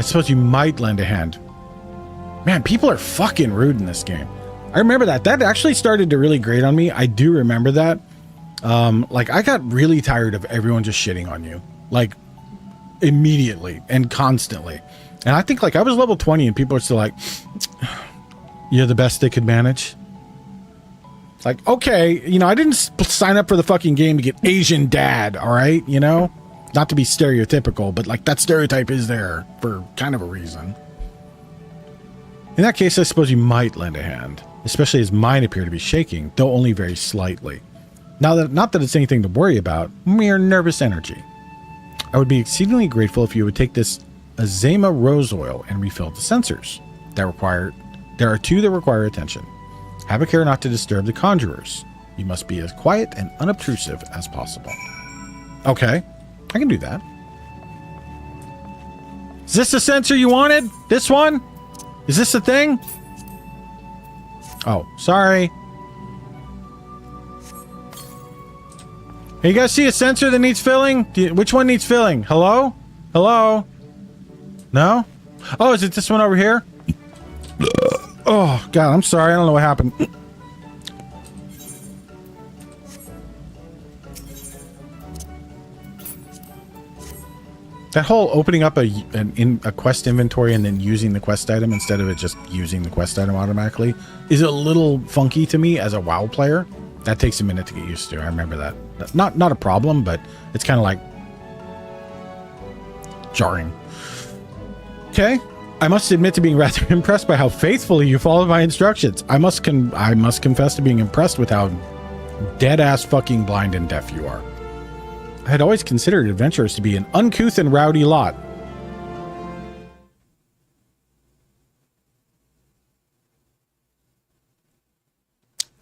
I suppose you might lend a hand. Man, people are fucking rude in this game. I remember that. That actually started to really grate on me. I do remember that. Like, I got really tired of everyone just shitting on you. Like, immediately and constantly. And I think, like, I was level 20 and people are still like, you're the best they could manage. Like, okay, you know, I didn't sign up for the fucking game to get Asian dad, all right? You know? Not to be stereotypical, but, like, that stereotype is there for kind of a reason. In that case, I suppose you might lend a hand, especially as mine appear to be shaking, though only very slightly. Now that, not that it's anything to worry about, mere nervous energy. I would be exceedingly grateful if you would take this Azema rose oil and refill the sensors. There are 2 that require attention. Have a care not to disturb the conjurers. You must be as quiet and unobtrusive as possible. Okay, I can do that. Is this the sensor you wanted? This one? Is this the thing? Oh, sorry. Hey, you guys see a sensor that needs filling? Which one needs filling? Hello? Hello? No? Oh, is it this one over here? Oh, God, I'm sorry. I don't know what happened. That whole opening up a quest inventory and then using the quest item instead of it just using the quest item automatically is a little funky to me as a WoW player. That takes a minute to get used to. I remember that. Not a problem, but it's kind of like jarring. Okay. I must admit to being rather impressed by how faithfully you followed my instructions. I must confess to being impressed with how dead-ass fucking blind and deaf you are. I had always considered adventurers to be an uncouth and rowdy lot.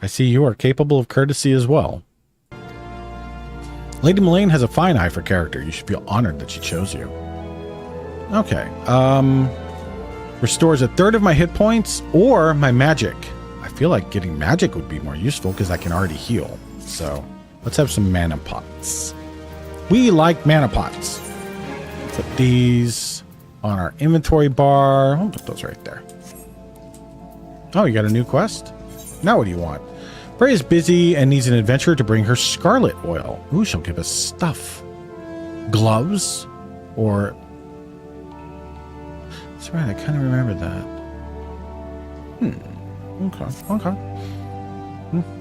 I see you are capable of courtesy as well. Lady Mullane has a fine eye for character. You should feel honored that she chose you. Okay. Restores 1/3 of my hit points or my magic. I feel like getting magic would be more useful because I can already heal. So let's have some mana pots. We like mana pots. Put these on our inventory bar. I'll put those right there. Oh, you got a new quest? Now what do you want? Frey is busy and needs an adventurer to bring her scarlet oil. Ooh, she'll give us stuff. Gloves? Or... That's right, I kind of remember that. Okay.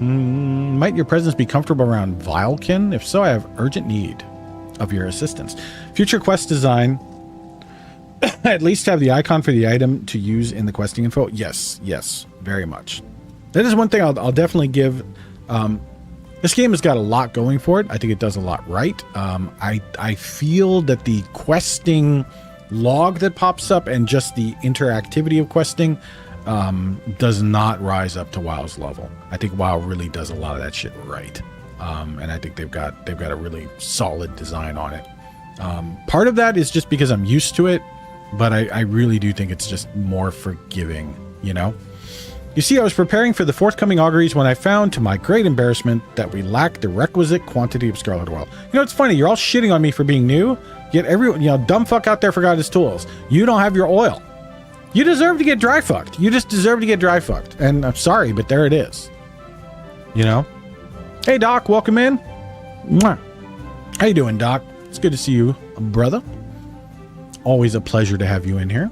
Might your presence be comfortable around Vilekin? If so, I have urgent need of your assistance. Future quest design. At least have the icon for the item to use in the questing info. Yes, very much. That is one thing I'll definitely give. This game has got a lot going for it. I think it does a lot right. I feel that the questing log that pops up and just the interactivity of questing does not rise up to WoW's level. I think WoW really does a lot of that shit right. And I think they've got a really solid design on it. Part of that is just because I'm used to it, but I really do think it's just more forgiving, you know? You see, I was preparing for the forthcoming auguries when I found, to my great embarrassment, that we lacked the requisite quantity of scarlet oil. You know, it's funny, you're all shitting on me for being new, yet everyone, you know, dumb fuck out there forgot his tools. You don't have your oil. You deserve to get dry fucked. You just deserve to get dry fucked. And I'm sorry, but there it is. You know? Hey, Doc, welcome in. Mwah. How you doing, Doc? It's good to see you, brother. Always a pleasure to have you in here.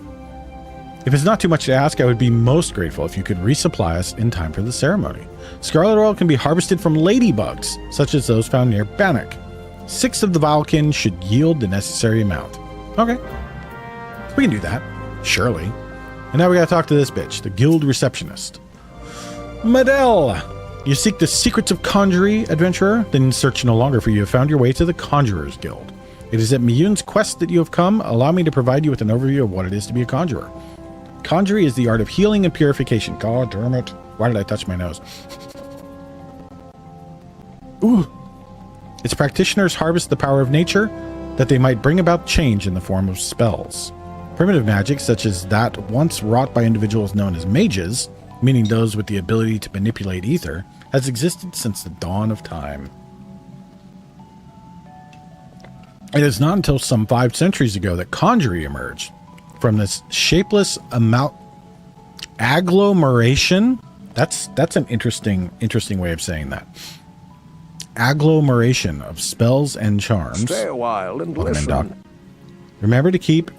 If it's not too much to ask, I would be most grateful if you could resupply us in time for the ceremony. Scarlet oil can be harvested from ladybugs, such as those found near Bannock. 6 of the Vilekin should yield the necessary amount. Okay. We can do that. Surely. And now we gotta talk to this bitch, the guild receptionist. Madel! You seek the secrets of conjury, adventurer? Then search no longer, for you have found your way to the Conjurer's Guild. It is at Miyun's quest that you have come. Allow me to provide you with an overview of what it is to be a conjurer. Conjury is the art of healing and purification. God damn it. Why did I touch my nose? Ooh. Its practitioners harvest the power of nature that they might bring about change in the form of spells. Primitive magic, such as that once wrought by individuals known as mages, meaning those with the ability to manipulate ether, has existed since the dawn of time. It is not until some 5 centuries ago that conjury emerged. from this shapeless agglomeration. That's an interesting way of saying that. Agglomeration of spells and charms. Stay a while and listen. Remember to keep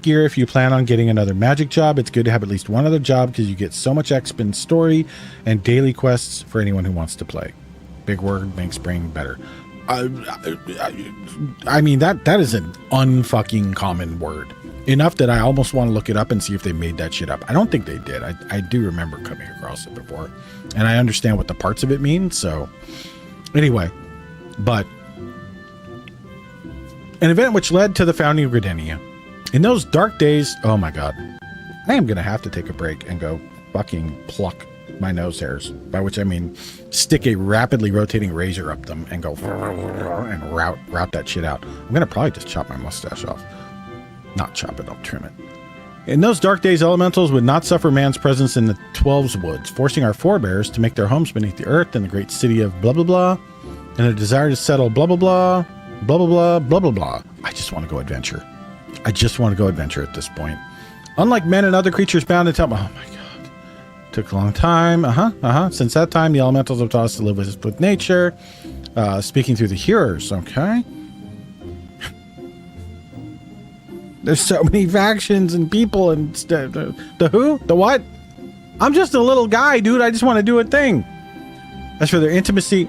gear if you plan on getting another magic job. It's good to have at least one other job because you get so much XP in story and daily quests for anyone who wants to play. Big word makes brain better. I mean, that is an unfucking common word. Enough that I almost want to look it up and see if they made that shit up. I don't think they did. I do remember coming across it before. And I understand what the parts of it mean. So anyway, but an event which led to the founding of Gridania. In those dark days, oh my God, I am going to have to take a break and go fucking pluck my nose hairs, by which I mean stick a rapidly rotating razor up them and go and route that shit out. I'm going to probably just chop my mustache off. Not chop it, I'll trim it. In those dark days, elementals would not suffer man's presence in the 12's woods, forcing our forebears to make their homes beneath the earth in the great city of blah blah blah, and a desire to settle blah blah blah, blah blah blah, blah blah blah. I just want to go adventure. I just want to go adventure at this point. Unlike men and other creatures bound to tell. Oh my God. Took a long time. Since that time, the elementals have taught us to live with nature. Speaking through the hearers. Okay. There's so many factions and people and the who? The what? I'm just a little guy, dude. I just want to do a thing. As for their intimacy,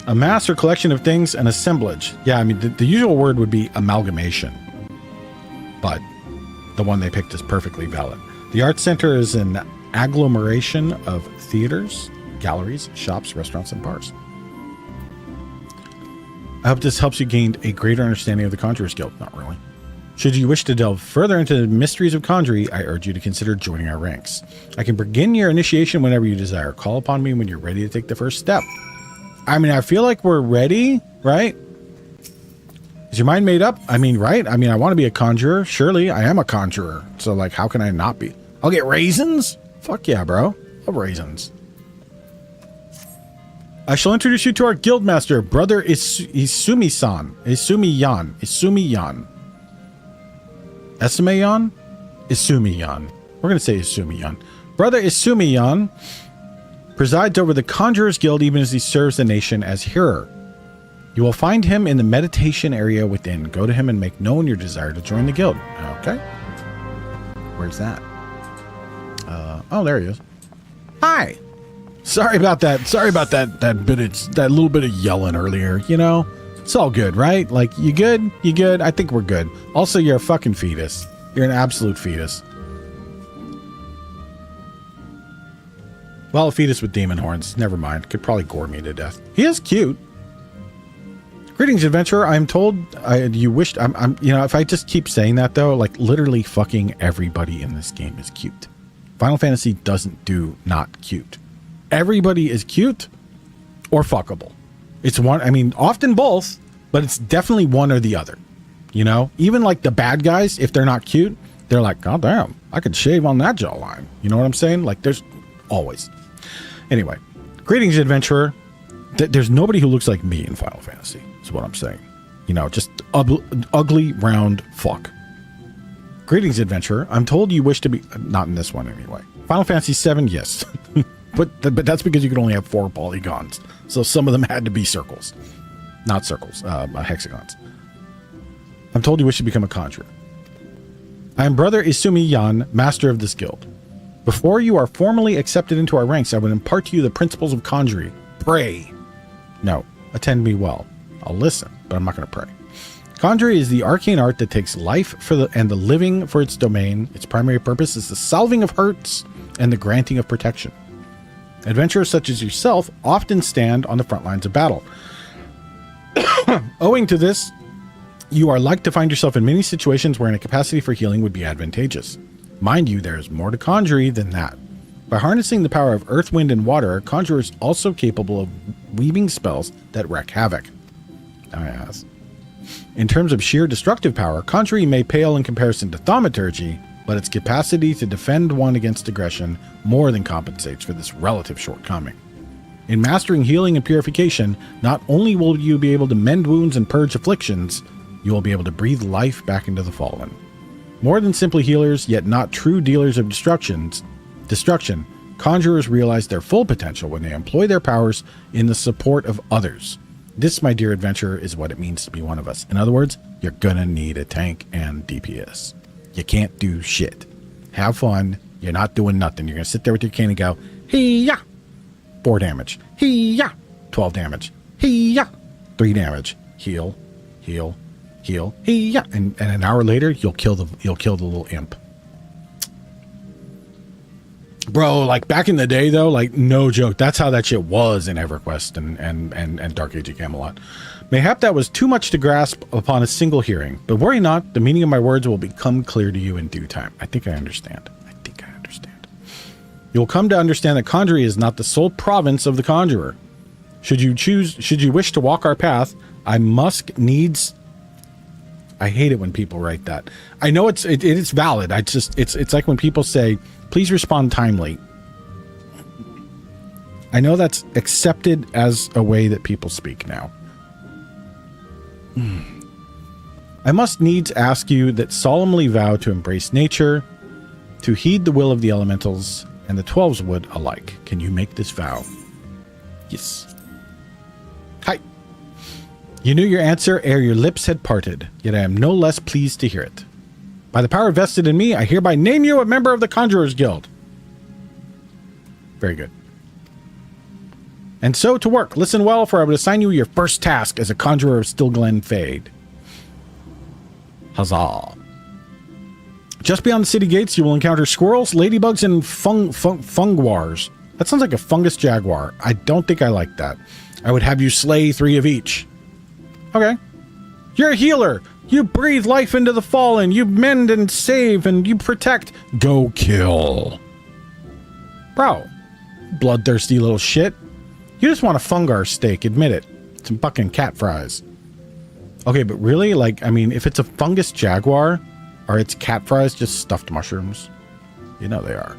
a mass or collection of things, an assemblage. Yeah, I mean, the usual word would be amalgamation. But the one they picked is perfectly valid. The Arts Center is an agglomeration of theaters, galleries, shops, restaurants, and bars. I hope this helps you gain a greater understanding of the Conjurer's Guild. Not really. Should you wish to delve further into the mysteries of Conjury, I urge you to consider joining our ranks. I can begin your initiation whenever you desire. Call upon me when you're ready to take the first step. I mean, I feel like we're ready, right? Is your mind made up? I mean, right? I mean, I want to be a conjurer. Surely, I am a conjurer. So, like, how can I not be? I'll get raisins? Fuck yeah, bro. Love raisins. I shall introduce you to our guildmaster, Brother Isumi-san. Isumi-yan. Esame-yan? Isumi-yan. We're going to say Isumi-yan. Brother Isumi-yan presides over the Conjurer's Guild even as he serves the nation as hearer. You will find him in the meditation area within. Go to him and make known your desire to join the guild. Okay. Where's that? Oh, there he is. Hi. Sorry about that. That little bit of yelling earlier, you know? It's all good, right? Like, you good? You good? I think we're good. Also, you're a fucking fetus. You're an absolute fetus. Well, a fetus with demon horns. Never mind. Could probably gore me to death. He is cute. Greetings, adventurer. I'm told you wished... I'm you know, if I just keep saying that, though, like, literally fucking everybody in this game is cute. Final Fantasy doesn't do not cute. Everybody is cute or fuckable. It's one... I mean, often both, but it's definitely one or the other. You know? Even, like, the bad guys, if they're not cute, they're like, God damn, I could shave on that jawline. You know what I'm saying? Like, there's always... Anyway, greetings, adventurer. There's nobody who looks like me in Final Fantasy, is what I'm saying. You know, just ugly, round fuck. Greetings, adventurer. I'm told you wish to be... Not in this one, anyway. Final Fantasy VII, yes. but that's because you could only have 4 polygons. So some of them had to be circles. Not circles, hexagons. I'm told you wish to become a conjurer. I am Brother Isumi-yan, master of this guild. Before you are formally accepted into our ranks, I would impart to you the principles of conjuring. Pray. No, attend me well. I'll listen, but I'm not going to pray. Conjuring is the arcane art that takes life and the living for its domain. Its primary purpose is the salving of hurts and the granting of protection. Adventurers such as yourself often stand on the front lines of battle. Owing to this, you are like to find yourself in many situations wherein a capacity for healing would be advantageous. Mind you, there is more to conjuring than that. By harnessing the power of earth, wind, and water, a conjurer is also capable of weaving spells that wreak havoc. Yes. In terms of sheer destructive power, conjuring may pale in comparison to thaumaturgy, but its capacity to defend one against aggression more than compensates for this relative shortcoming. In mastering healing and purification, not only will you be able to mend wounds and purge afflictions, you will be able to breathe life back into the fallen. More than simply healers, yet not true dealers of destruction, conjurers realize their full potential when they employ their powers in the support of others. This, my dear adventurer, is what it means to be one of us. In other words, you're gonna need a tank and DPS. You can't do shit. Have fun. You're not doing nothing. You're gonna sit there with your cane and go, hee-yah! 4 damage. Hee-yah! 12 damage. Hee-yah! 3 damage. Heal, heal, heal, hee-yah! And an hour later, you'll kill the little imp. Bro, like back in the day though, like no joke, that's how that shit was in EverQuest and Dark Age of Camelot. Mayhap that was too much to grasp upon a single hearing, but worry not, the meaning of my words will become clear to you in due time. I think I understand. You will come to understand that conjuring is not the sole province of the conjurer. Should you wish to walk our path, I hate it when people write that. I know it's valid. It's like when people say, please respond timely. I know that's accepted as a way that people speak now. I must needs ask you that solemnly vow to embrace nature, to heed the will of the elementals, and the 12s would alike. Can you make this vow? Yes. Hi. You knew your answer ere your lips had parted, yet I am no less pleased to hear it. By the power vested in me, I hereby name you a member of the Conjurers Guild. Very good. And so to work. Listen well, for I would assign you your first task as a conjurer of Stillglen Fade. Huzzah. Just beyond the city gates, you will encounter squirrels, ladybugs, and fungwars. That sounds like a fungus jaguar. I don't think I like that. I would have you slay 3 of each. Okay. You're a healer. You breathe life into the fallen. You mend and save, and you protect. Go kill. Bro. Bloodthirsty little shit. You just want a fungar steak. Admit it. Some fucking cat fries. Okay, but really? Like, I mean, if it's a fungus jaguar... Are its cat fries just stuffed mushrooms? You know they are.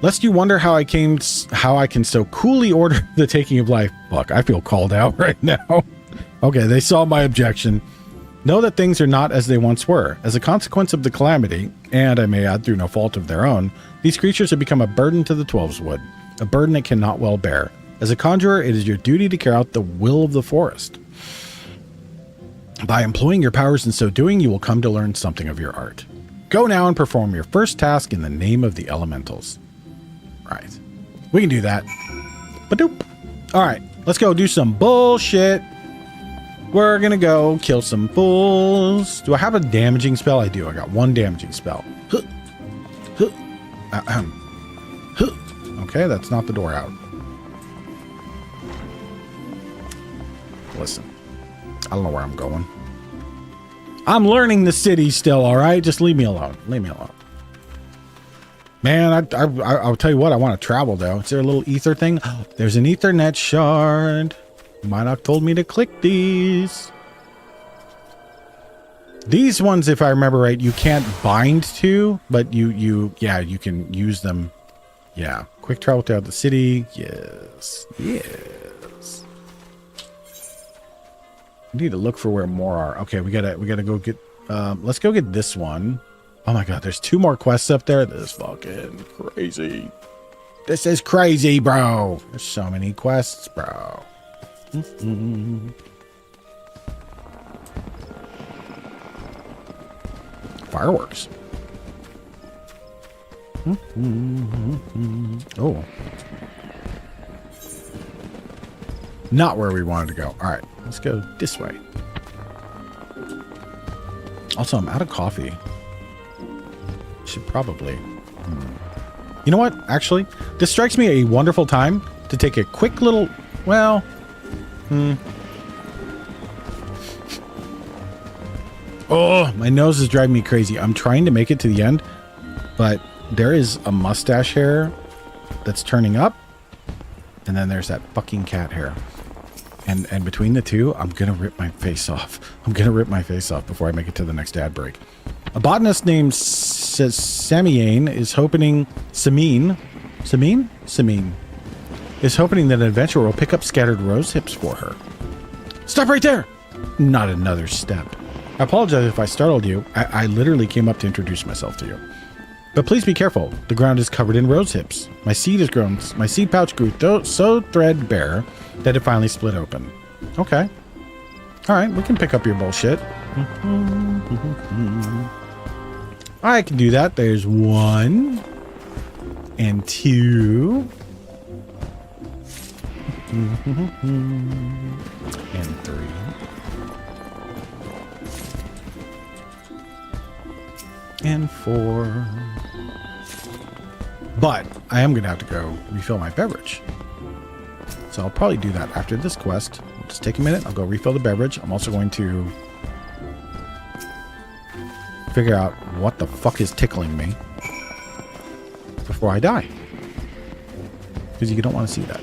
Lest you wonder how I can so coolly order the taking of life. Fuck, I feel called out right now. Okay, they saw my objection. Know that things are not as they once were. As a consequence of the calamity, and I may add through no fault of their own, these creatures have become a burden to the 12's wood. A burden it cannot well bear. As a conjurer, it is your duty to carry out the will of the forest. By employing your powers in so doing, you will come to learn something of your art. Go now and perform your first task in the name of the elementals. Right. We can do that. Ba-doop. All right. Let's go do some bullshit. We're going to go kill some fools. Do I have a damaging spell? I do. I got 1 damaging spell. Okay, that's not the door out. Listen. I don't know where I'm going. I'm learning the city still, all right? Just leave me alone. Leave me alone. Man, I'll tell you what. I want to travel, though. Is there a little ether thing? Oh, there's an Ethernet shard. Might have told me to click these. These ones, if I remember right, you can't bind to, but you can use them. Yeah. Quick travel throughout the city. Yes. Yes. We need to look for where more are. Okay, we gotta go get let's go get this one. Oh my god, there's 2 more quests up there. This is fucking crazy. This is crazy, bro. There's so many quests, bro. Fireworks. Oh. Not where we wanted to go. All right, let's go this way. Also, I'm out of coffee. Should probably. You know what? Actually, this strikes me a wonderful time to take a quick little. Well. Oh, my nose is driving me crazy. I'm trying to make it to the end, but there is a mustache hair that's turning up, and then there's that fucking cat hair. And between the two, I'm going to rip my face off. I'm going to rip my face off before I make it to the next ad break. A botanist named Samine is hoping... Samine is hoping that an adventurer will pick up scattered rose hips for her. Stop right there! Not another step. I apologize if I startled you. I literally came up to introduce myself to you. But please be careful. The ground is covered in rose hips. My seed pouch grew so threadbare that it finally split open. Okay. All right, we can pick up your bullshit. I can do that. There's 1 and 2 and 3 and 4. But I am going to have to go refill my beverage. So I'll probably do that after this quest. It'll just take a minute. I'll go refill the beverage. I'm also going to figure out what the fuck is tickling me before I die, because you don't want to see that.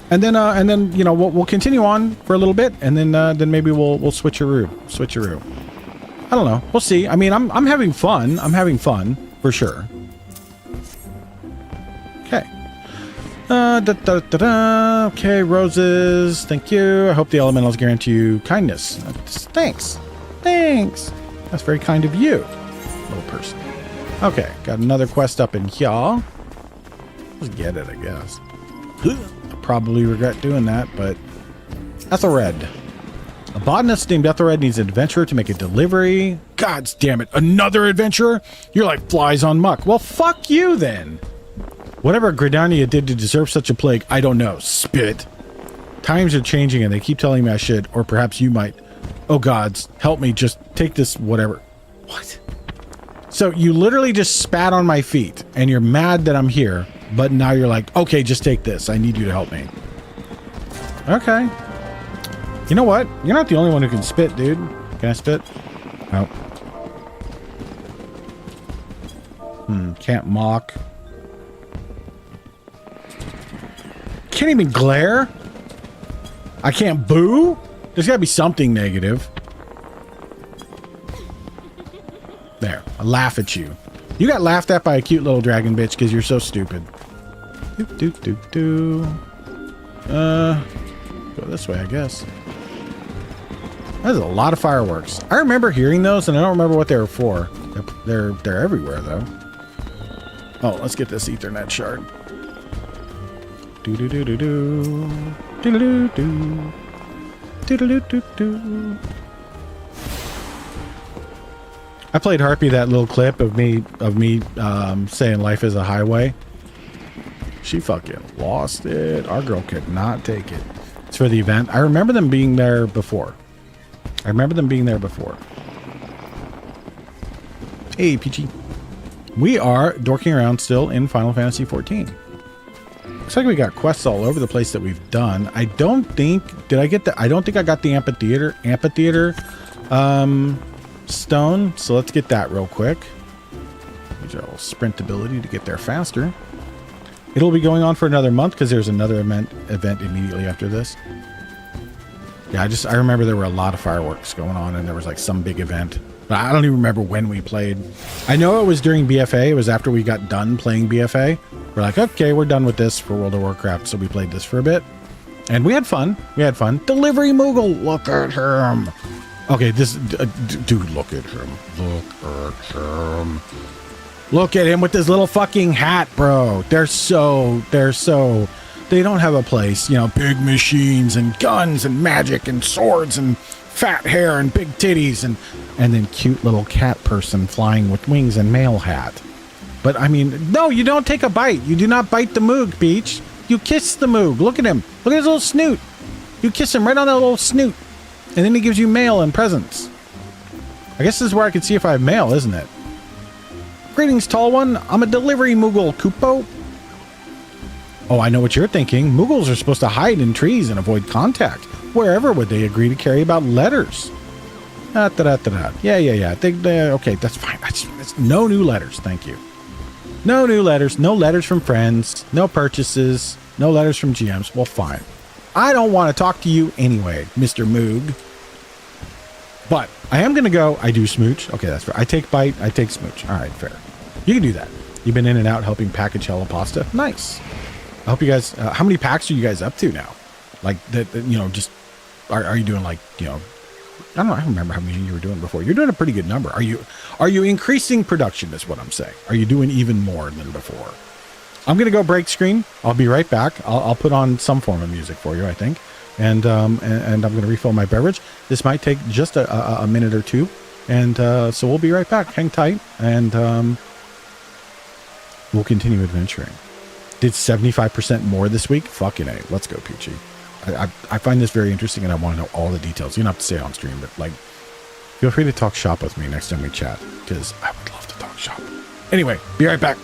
And then you know, we'll continue on for a little bit, and then maybe we'll switcheroo. I don't know. We'll see. I mean, I'm having fun. I'm having fun for sure. Okay. Okay, roses. Thank you. I hope the elementals guarantee you kindness. Thanks. That's very kind of you, little person. Okay, got another quest up in here. Let's get it, I guess. I probably regret doing that, but Ethelred. A botanist named Ethelred needs an adventurer to make a delivery. God damn it, another adventurer? You're like flies on muck. Well, fuck you then. Whatever Gridania did to deserve such a plague, I don't know. Spit. Times are changing and they keep telling me I should, or perhaps you might. Oh gods, help me, just take this, whatever. What? So you literally just spat on my feet and you're mad that I'm here, but now you're like, okay, just take this. I need you to help me. Okay. You know what? You're not the only one who can spit, dude. Can I spit? No. Can't mock. Can't even glare? I can't boo? There's gotta be something negative. There. I laugh at you. You got laughed at by a cute little dragon bitch because you're so stupid. Go this way, I guess. There's a lot of fireworks. I remember hearing those, and I don't remember what they were for. They're everywhere, though. Oh, let's get this Ethernet shard. Do-do-do-do-do. Do-do-do-do. Do-do-do-do-do. I played Harpy that little clip of me saying life is a highway. She fucking lost it. Our girl could not take it. It's for the event. I remember them being there before. Hey, Peachy. We are dorking around still in Final Fantasy XIV. Looks like we got quests all over the place that we've done. I don't think... I don't think I got the amphitheater stone. So let's get that real quick. Use our little sprint ability to get there faster. It'll be going on for another month because there's another event immediately after this. Yeah, I remember there were a lot of fireworks going on and there was like some big event. But I don't even remember when we played. I know it was during BFA. It was after we got done playing BFA. We're like, okay, we're done with this for World of Warcraft. So we played this for a bit. And we had fun. Delivery Moogle. Look at him. Okay, dude, look at him. Look at him with this little fucking hat, bro. They don't have a place. You know, big machines and guns and magic and swords and fat hair and big titties and then cute little cat person flying with wings and male hat. But I mean, no, you don't take a bite. You do not bite the Moog, Peach. You kiss the Moog. Look at him. Look at his little snoot. You kiss him right on that little snoot. And then he gives you mail and presents. I guess this is where I can see if I have mail, isn't it? Greetings, tall one. I'm a delivery Moogle, Kupo. Oh, I know what you're thinking. Moogles are supposed to hide in trees and avoid contact. Wherever would they agree to carry about letters? Yeah. Okay, that's fine. No new letters, thank you. No new letters. No letters from friends. No purchases. No letters from GMs. Well, fine. I don't want to talk to you anyway, Mr. Moog. But I am going to go. I do smooch. Okay, that's fair. I take bite. I take smooch. All right, fair. You can do that. You've been in and out helping package Hello Pasta. Nice. I hope you guys... how many packs are you guys up to now? Like, you know, just... Are you doing like, you know, I don't know. I don't remember how many you were doing before. You're doing a pretty good number. Are you increasing production is what I'm saying. Are you doing even more than before? I'm going to go break screen. I'll be right back. I'll put on some form of music for you, I think. And I'm going to refill my beverage. This might take just a minute or two. And so we'll be right back. Hang tight. And we'll continue adventuring. Did 75% more this week? Fucking A. Let's go, Peachy. I find this very interesting and I want to know all the details. You don't have to say it on stream, but like, feel free to talk shop with me next time we chat because I would love to talk shop. Anyway, be right back.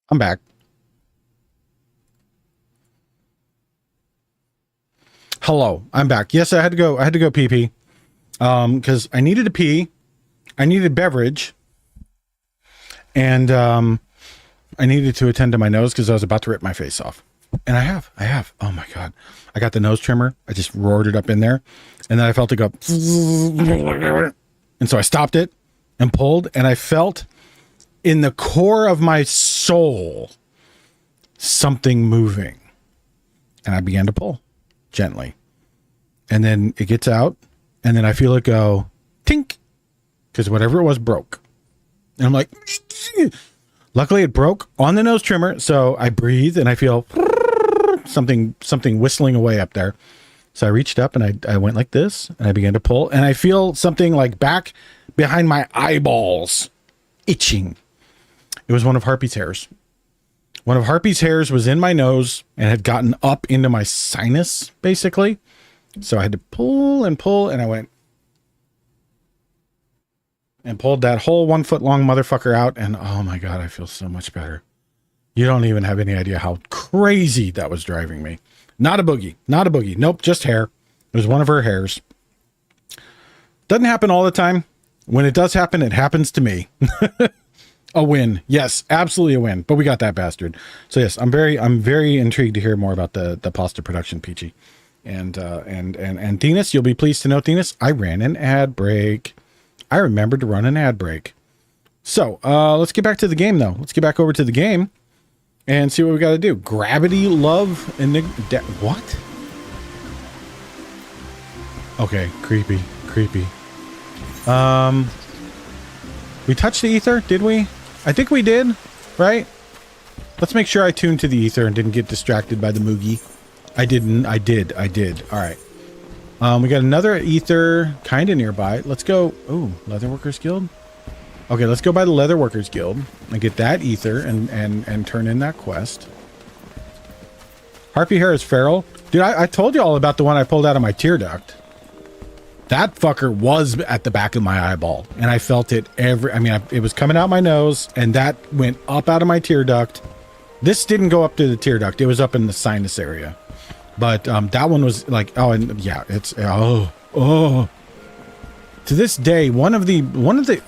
I'm back. Hello, I'm back. Yes, I had to go pee pee. Because I needed to pee. I needed beverage. And I needed to attend to my nose because I was about to rip my face off. And I have. Oh my God. I got the nose trimmer. I just roared it up in there. And then I felt it go. And so I stopped it and pulled. And I felt in the core of my soul something moving. And I began to pull gently. And then it gets out. And then I feel it go tink. Because whatever it was broke. And I'm like, luckily it broke on the nose trimmer. So I breathe and I feel something whistling away up there. So I reached up and I went like this and I began to pull and I feel something like back behind my eyeballs itching. It was one of Harpy's hairs. One of Harpy's hairs was in my nose and had gotten up into my sinus, basically. So I had to pull, and I went and pulled that whole 1 foot long motherfucker out. And oh my God, I feel so much better. You don't even have any idea how crazy that was driving me. Not a boogie. Not a boogie. Nope, just hair. It was one of her hairs. Doesn't happen all the time. When it does happen, it happens to me. A win. Yes, absolutely a win. But we got that bastard. So yes, I'm very intrigued to hear more about the pasta production, Peachy. And Dinas, you'll be pleased to know, Dinas, I ran an ad break. I remembered to run an ad break. So let's get back to the game, though. Let's get back over to the game and see what we got to do. Gravity, love, and what? Okay, creepy. We touched the ether, did we? I think we did, right? Let's make sure I tuned to the ether and didn't get distracted by the Moogie. I didn't. I did. All right. We got another ether kind of nearby. Let's go. Oh, Leatherworkers Guild. Okay, let's go by the Leatherworkers Guild and get that ether and turn in that quest. Harpy hair is feral. Dude, I told you all about the one I pulled out of my tear duct. That fucker was at the back of my eyeball, and I felt it it was coming out my nose, and that went up out of my tear duct. This didn't go up to the tear duct. It was up in the sinus area. But that one was like, oh, and yeah, it's, oh. To this day, one of the,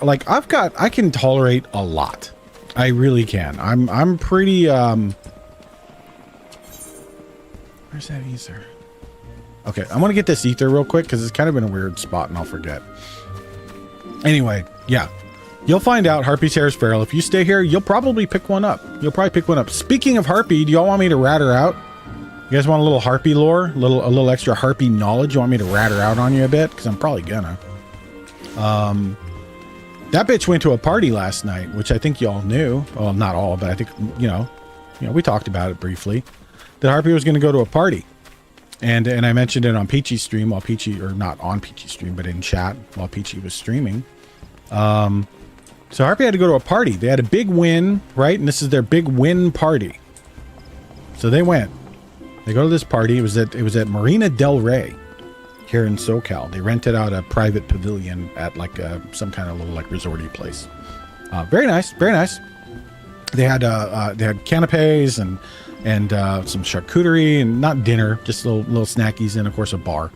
like, I can tolerate a lot. I really can. I'm pretty, where's that ether? Okay, I want to get this ether real quick because it's kind of in a weird spot and I'll forget. Anyway, yeah. You'll find out Harpy's hair is feral. If you stay here, you'll probably pick one up. Speaking of Harpy, do y'all want me to rat her out? You guys want a little Harpy lore? A little extra Harpy knowledge? You want me to rat her out on you a bit? Because I'm probably gonna. That bitch went to a party last night, which I think y'all knew. Well, not all, but I think, you know, we talked about it briefly. That Harpy was going to go to a party. And I mentioned it on Peachy's stream while Peachy, or not on Peachy's stream, but in chat while Peachy was streaming. So Harpy had to go to a party. They had a big win, right? And this is their big win party. So they went. They go to this party. It was at Marina Del Rey here in SoCal. They rented out a private pavilion at like some kind of little like resorty place. Very nice, very nice. They had canapes and some charcuterie, and not dinner, just little snackies, and of course a bar.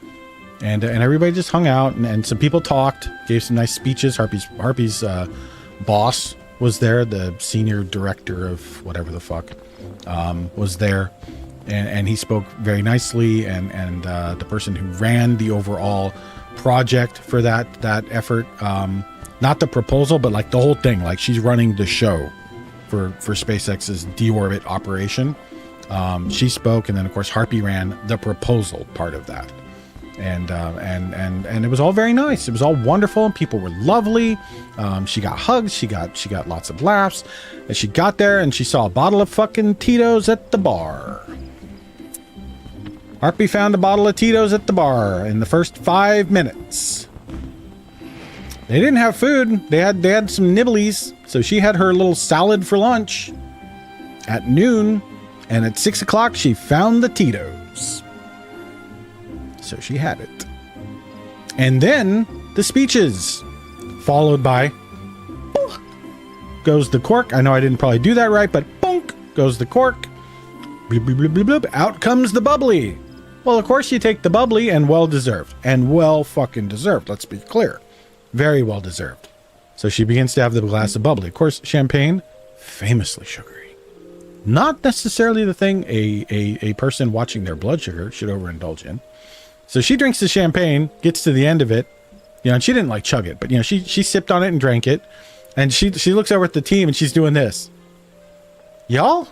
And everybody just hung out, and some people talked, gave some nice speeches. Harpy's boss was there, the senior director of whatever the fuck was there. And he spoke very nicely, and the person who ran the overall project for that effort, not the proposal, but like the whole thing, like she's running the show for SpaceX's deorbit operation. She spoke, and then of course Harpy ran the proposal part of that, and it was all very nice. It was all wonderful, and people were lovely. She got hugs, she got lots of laughs, and she got there and she saw a bottle of fucking Tito's at the bar. Harpy found a bottle of Tito's at the bar in the first 5 minutes. They didn't have food. They had some nibblies. So she had her little salad for lunch at noon. And at 6 o'clock, she found the Tito's. So she had it. And then the speeches, followed by boonk, goes the cork. I know I didn't probably do that right, but boonk goes the cork. Bloop, bloop, bloop, bloop, bloop. Out comes the bubbly. Well, of course you take the bubbly, and well deserved. And well fucking deserved, let's be clear. Very well deserved. So she begins to have the glass of bubbly. Of course, champagne, famously sugary. Not necessarily the thing a person watching their blood sugar should overindulge in. So she drinks the champagne, gets to the end of it, and she didn't like chug it, but she sipped on it and drank it, and she looks over at the team and she's doing this. Y'all,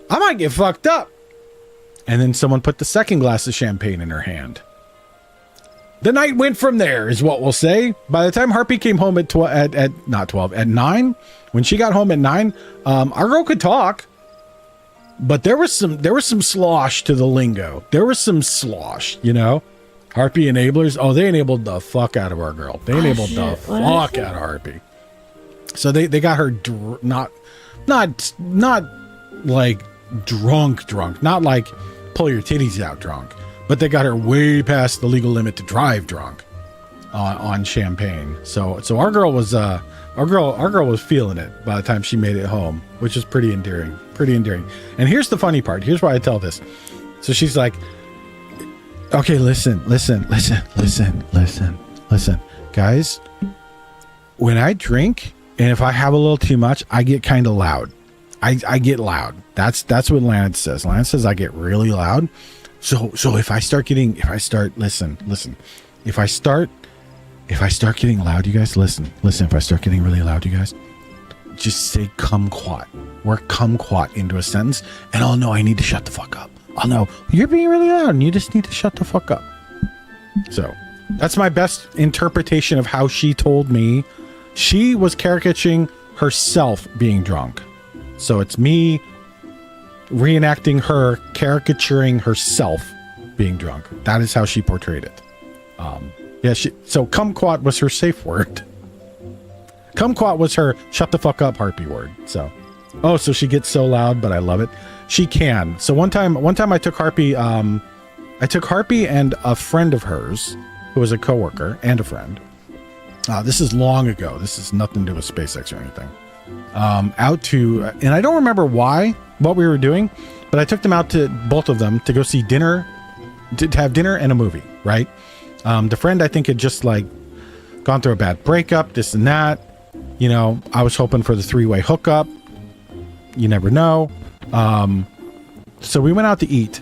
I might get fucked up. And then someone put the second glass of champagne in her hand. The night went from there, is what we'll say. By the time Harpy came home at 9, when she got home at 9, our girl could talk, but there was some slosh to the lingo. There was some slosh, Harpy enablers. Oh, they enabled the fuck out of our girl. They enabled the fuck out of Harpy. So they got her not like drunk, not like pull your titties out drunk, but they got her way past the legal limit to drive drunk on champagne. So our girl was feeling it by the time she made it home, which is pretty endearing. And here's the funny part. Here's why I tell this. So she's like, okay, listen, guys, when I drink and if I have a little too much, I get kind of loud. I get loud. That's what Lance says. Lance says I get really loud. So if I start getting loud, you guys, listen, if I start getting really loud, you guys, just say kumquat. Work kumquat into a sentence, and I'll know I need to shut the fuck up. I'll know you're being really loud and you just need to shut the fuck up. So that's my best interpretation of how she told me. She was caricaturing herself being drunk. So it's me reenacting her caricaturing herself being drunk. That is how she portrayed it. So kumquat was her safe word. Kumquat was her shut the fuck up harpy word. So she gets so loud, but I love it. She can. So one time I took Harpy, and a friend of hers who was a coworker and a friend. This is long ago. This is nothing to do with SpaceX or anything. Out to, and I don't remember what we were doing, but I took them out to both of them to go see dinner, to have dinner and a movie, right? The friend I think had just like gone through a bad breakup, this and that. You know, I was hoping for the 3-way hookup. You never know. So we went out to eat,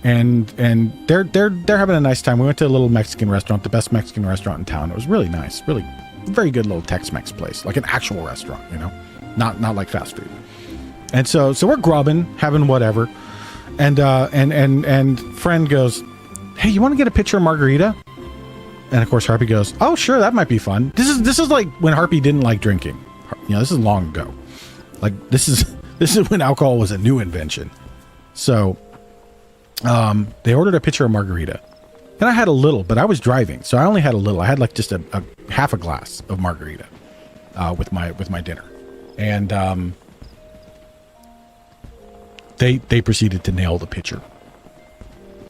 and they're having a nice time. We went to a little Mexican restaurant, the best Mexican restaurant in town. It was really nice, really very good little Tex-Mex place, like an actual restaurant, you know, not like fast food. And so we're grubbing, having whatever, and friend goes, hey, you want to get a picture of margarita? And of course Harpy goes, oh sure, that might be fun. This is like when Harpy didn't like drinking. You know, this is long ago. Like this is when alcohol was a new invention. So they ordered a pitcher of margarita, and I had a little, but I was driving, so I only had a little. I had like just a half a glass of margarita with my dinner, and they proceeded to nail the pitcher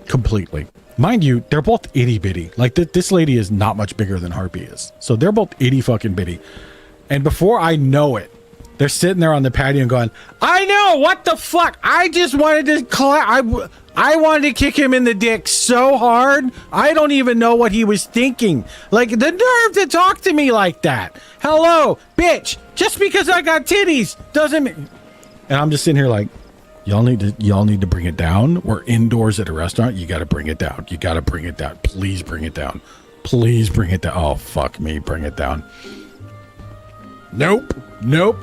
completely. Mind you, they're both itty bitty. Like this lady is not much bigger than Harpy is, so they're both itty fucking bitty. And before I know it, they're sitting there on the patio and going, I know, what the fuck? I just wanted to I wanted to kick him in the dick so hard. I don't even know what he was thinking. Like, the nerve to talk to me like that. Hello, bitch. Just because I got titties doesn't mean... And I'm just sitting here like, y'all need to bring it down. We're indoors at a restaurant. You got to bring it down. You got to bring it down. Please bring it down. Please bring it down. Oh, fuck me. Bring it down. Nope.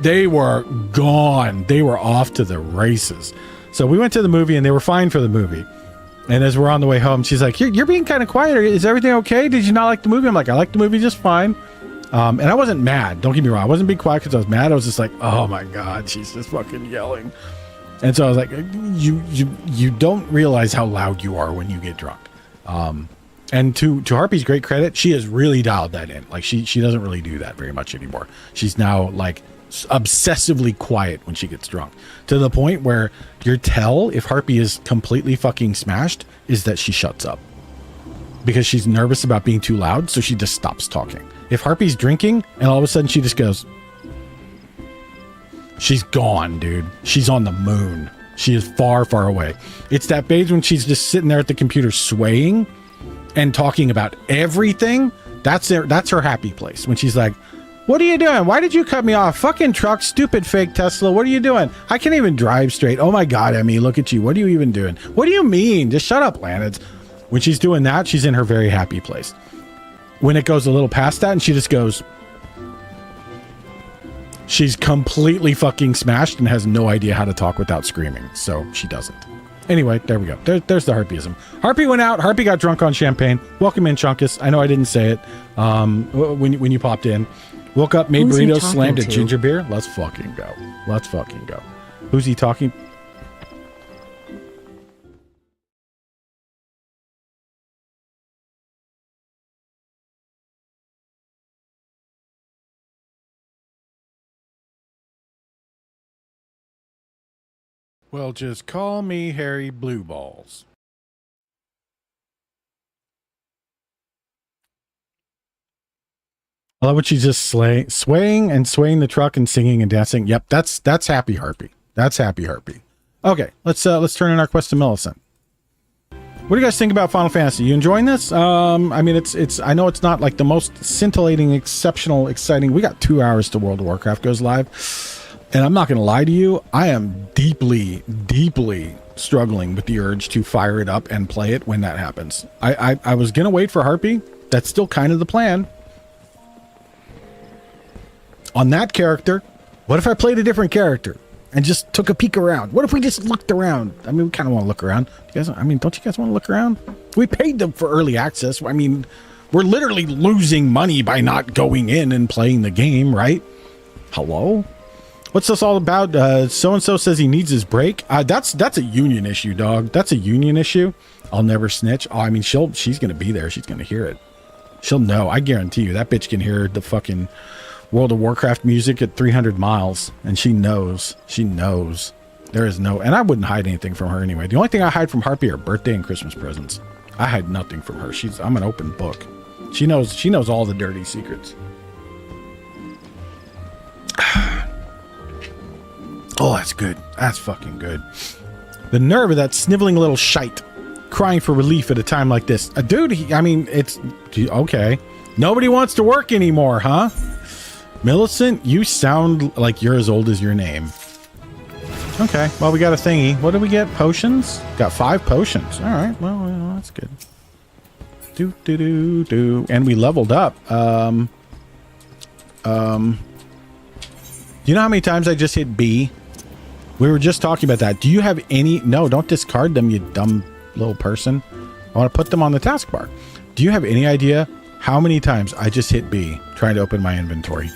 They were gone. They were off to the races. So we went to the movie, and they were fine for the movie. And as we're on the way home, she's like, you're being kind of quiet. Is everything okay? Did you not like the movie? I'm like, I liked the movie just fine. And I wasn't mad. Don't get me wrong. I wasn't being quiet because I was mad. I was just like, oh my God, she's just fucking yelling. And so I was like, you don't realize how loud you are when you get drunk. And to Harpy's great credit, she has really dialed that in. Like she doesn't really do that very much anymore. She's now like obsessively quiet when she gets drunk, to the point where your tell if Harpy is completely fucking smashed is that she shuts up because she's nervous about being too loud. So she just stops talking. If Harpy's drinking and all of a sudden she just goes, she's gone, dude. She's on the moon. She is far, far away. It's that phase when she's just sitting there at the computer swaying and talking about everything. That's her happy place. When she's like, what are you doing? Why did you cut me off? Fucking truck, stupid fake Tesla. What are you doing? I can't even drive straight. Oh my God, Emmy, look at you. What are you even doing? What do you mean? Just shut up, Lana. When she's doing that, she's in her very happy place. When it goes a little past that and she just goes, she's completely fucking smashed and has no idea how to talk without screaming. So she doesn't. Anyway, there we go. There's the Harpyism. Harpy went out. Harpy got drunk on champagne. Welcome in, Chunkus. I know I didn't say it when you popped in. Woke up, made burritos, slammed a ginger beer. Let's fucking go. Let's fucking go. Who's he talking? Well, just call me Harry Blue Balls. I love what she's just swaying and swaying the truck and singing and dancing. Yep, that's Happy Harpy. That's Happy Harpy. Okay, let's turn in our quest to Millicent. What do you guys think about Final Fantasy? You enjoying this? I mean, it's. I know it's not like the most scintillating, exceptional, exciting. We got 2 hours to World of Warcraft goes live, and I'm not going to lie to you. I am deeply, deeply struggling with the urge to fire it up and play it when that happens. I was going to wait for Harpy. That's still kind of the plan. On that character, what if I played a different character and just took a peek around? What if we just looked around? I mean, we kind of want to look around. You guys, I mean, don't you guys want to look around? We paid them for early access. I mean, we're literally losing money by not going in and playing the game, right? Hello? What's this all about? So-and-so says he needs his break. That's a union issue, dog. That's a union issue. I'll never snitch. Oh, I mean, she's going to be there. She's going to hear it. She'll know. I guarantee you that bitch can hear the fucking World of Warcraft music at 300 miles, and she knows. She knows. There is no, and I wouldn't hide anything from her anyway. The only thing I hide from Harpy are birthday and Christmas presents. I hide nothing from her. I'm an open book. She knows all the dirty secrets. Oh, that's good. That's fucking good. The nerve of that sniveling little shite crying for relief at a time like this. Dude, I mean, it's okay. Nobody wants to work anymore, huh? Millicent, you sound like you're as old as your name. Okay, well, we got a thingy. What did we get? Potions? Got 5 potions. All right, well, that's good. And we leveled up. You know how many times I just hit B? We were just talking about that. Do you have any... No, don't discard them, you dumb little person. I want to put them on the taskbar. Do you have any idea how many times I just hit B trying to open my inventory?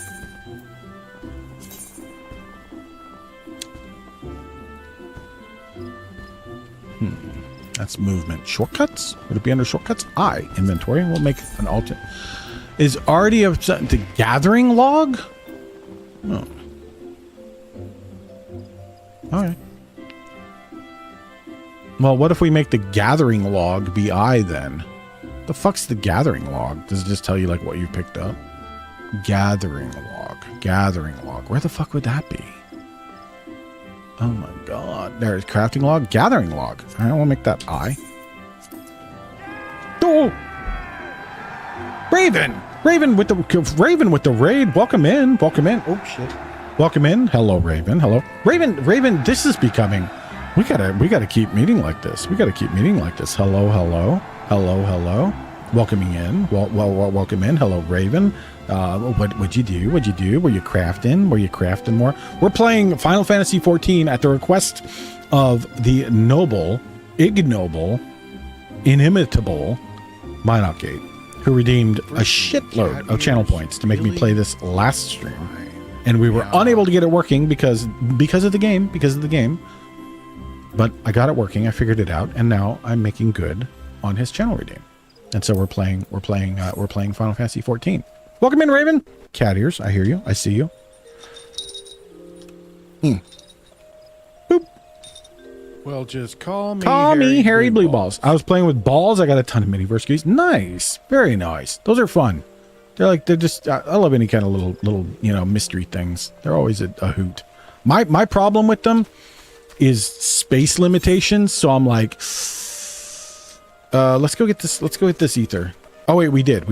That's movement. Shortcuts? Would it be under shortcuts? Inventory. We'll make an alternate. Is already a the gathering log? Oh. Okay. Well, what if we make the gathering log be I then? The fuck's the gathering log? Does it just tell you like what you picked up? Gathering log. Gathering log. Where the fuck would that be? Oh my god. There's crafting log, gathering log. I don't want to make that I. Oh! Raven! Raven with the raid. Welcome in. Welcome in. Oh shit. Welcome in. Hello, Raven. Hello. Raven, this is becoming. We gotta keep meeting like this. We gotta keep meeting like this. Hello, hello. Hello, hello. Welcoming in. Welcome in. Hello, Raven. What'd you do? What'd you do? Were you crafting? Were you crafting more? We're playing Final Fantasy XIV at the request of the noble, ignoble, inimitable Minot Gate, who redeemed a shitload of channel points to make me play this last stream. And we were unable to get it working because of the game. But I got it working. I figured it out, and now I'm making good on his channel redeem. And so we're playing Final Fantasy XIV. Welcome in, Raven. Cat ears. I hear you. I see you. Boop. Well, just call me Harry Blue Balls. I was playing with balls. I got a ton of mini-verse keys. Nice. Very nice. Those are fun. They're just, I love any kind of little, mystery things. They're always a hoot. My problem with them is space limitations. So I'm like, let's go get this ether. Oh wait, we did.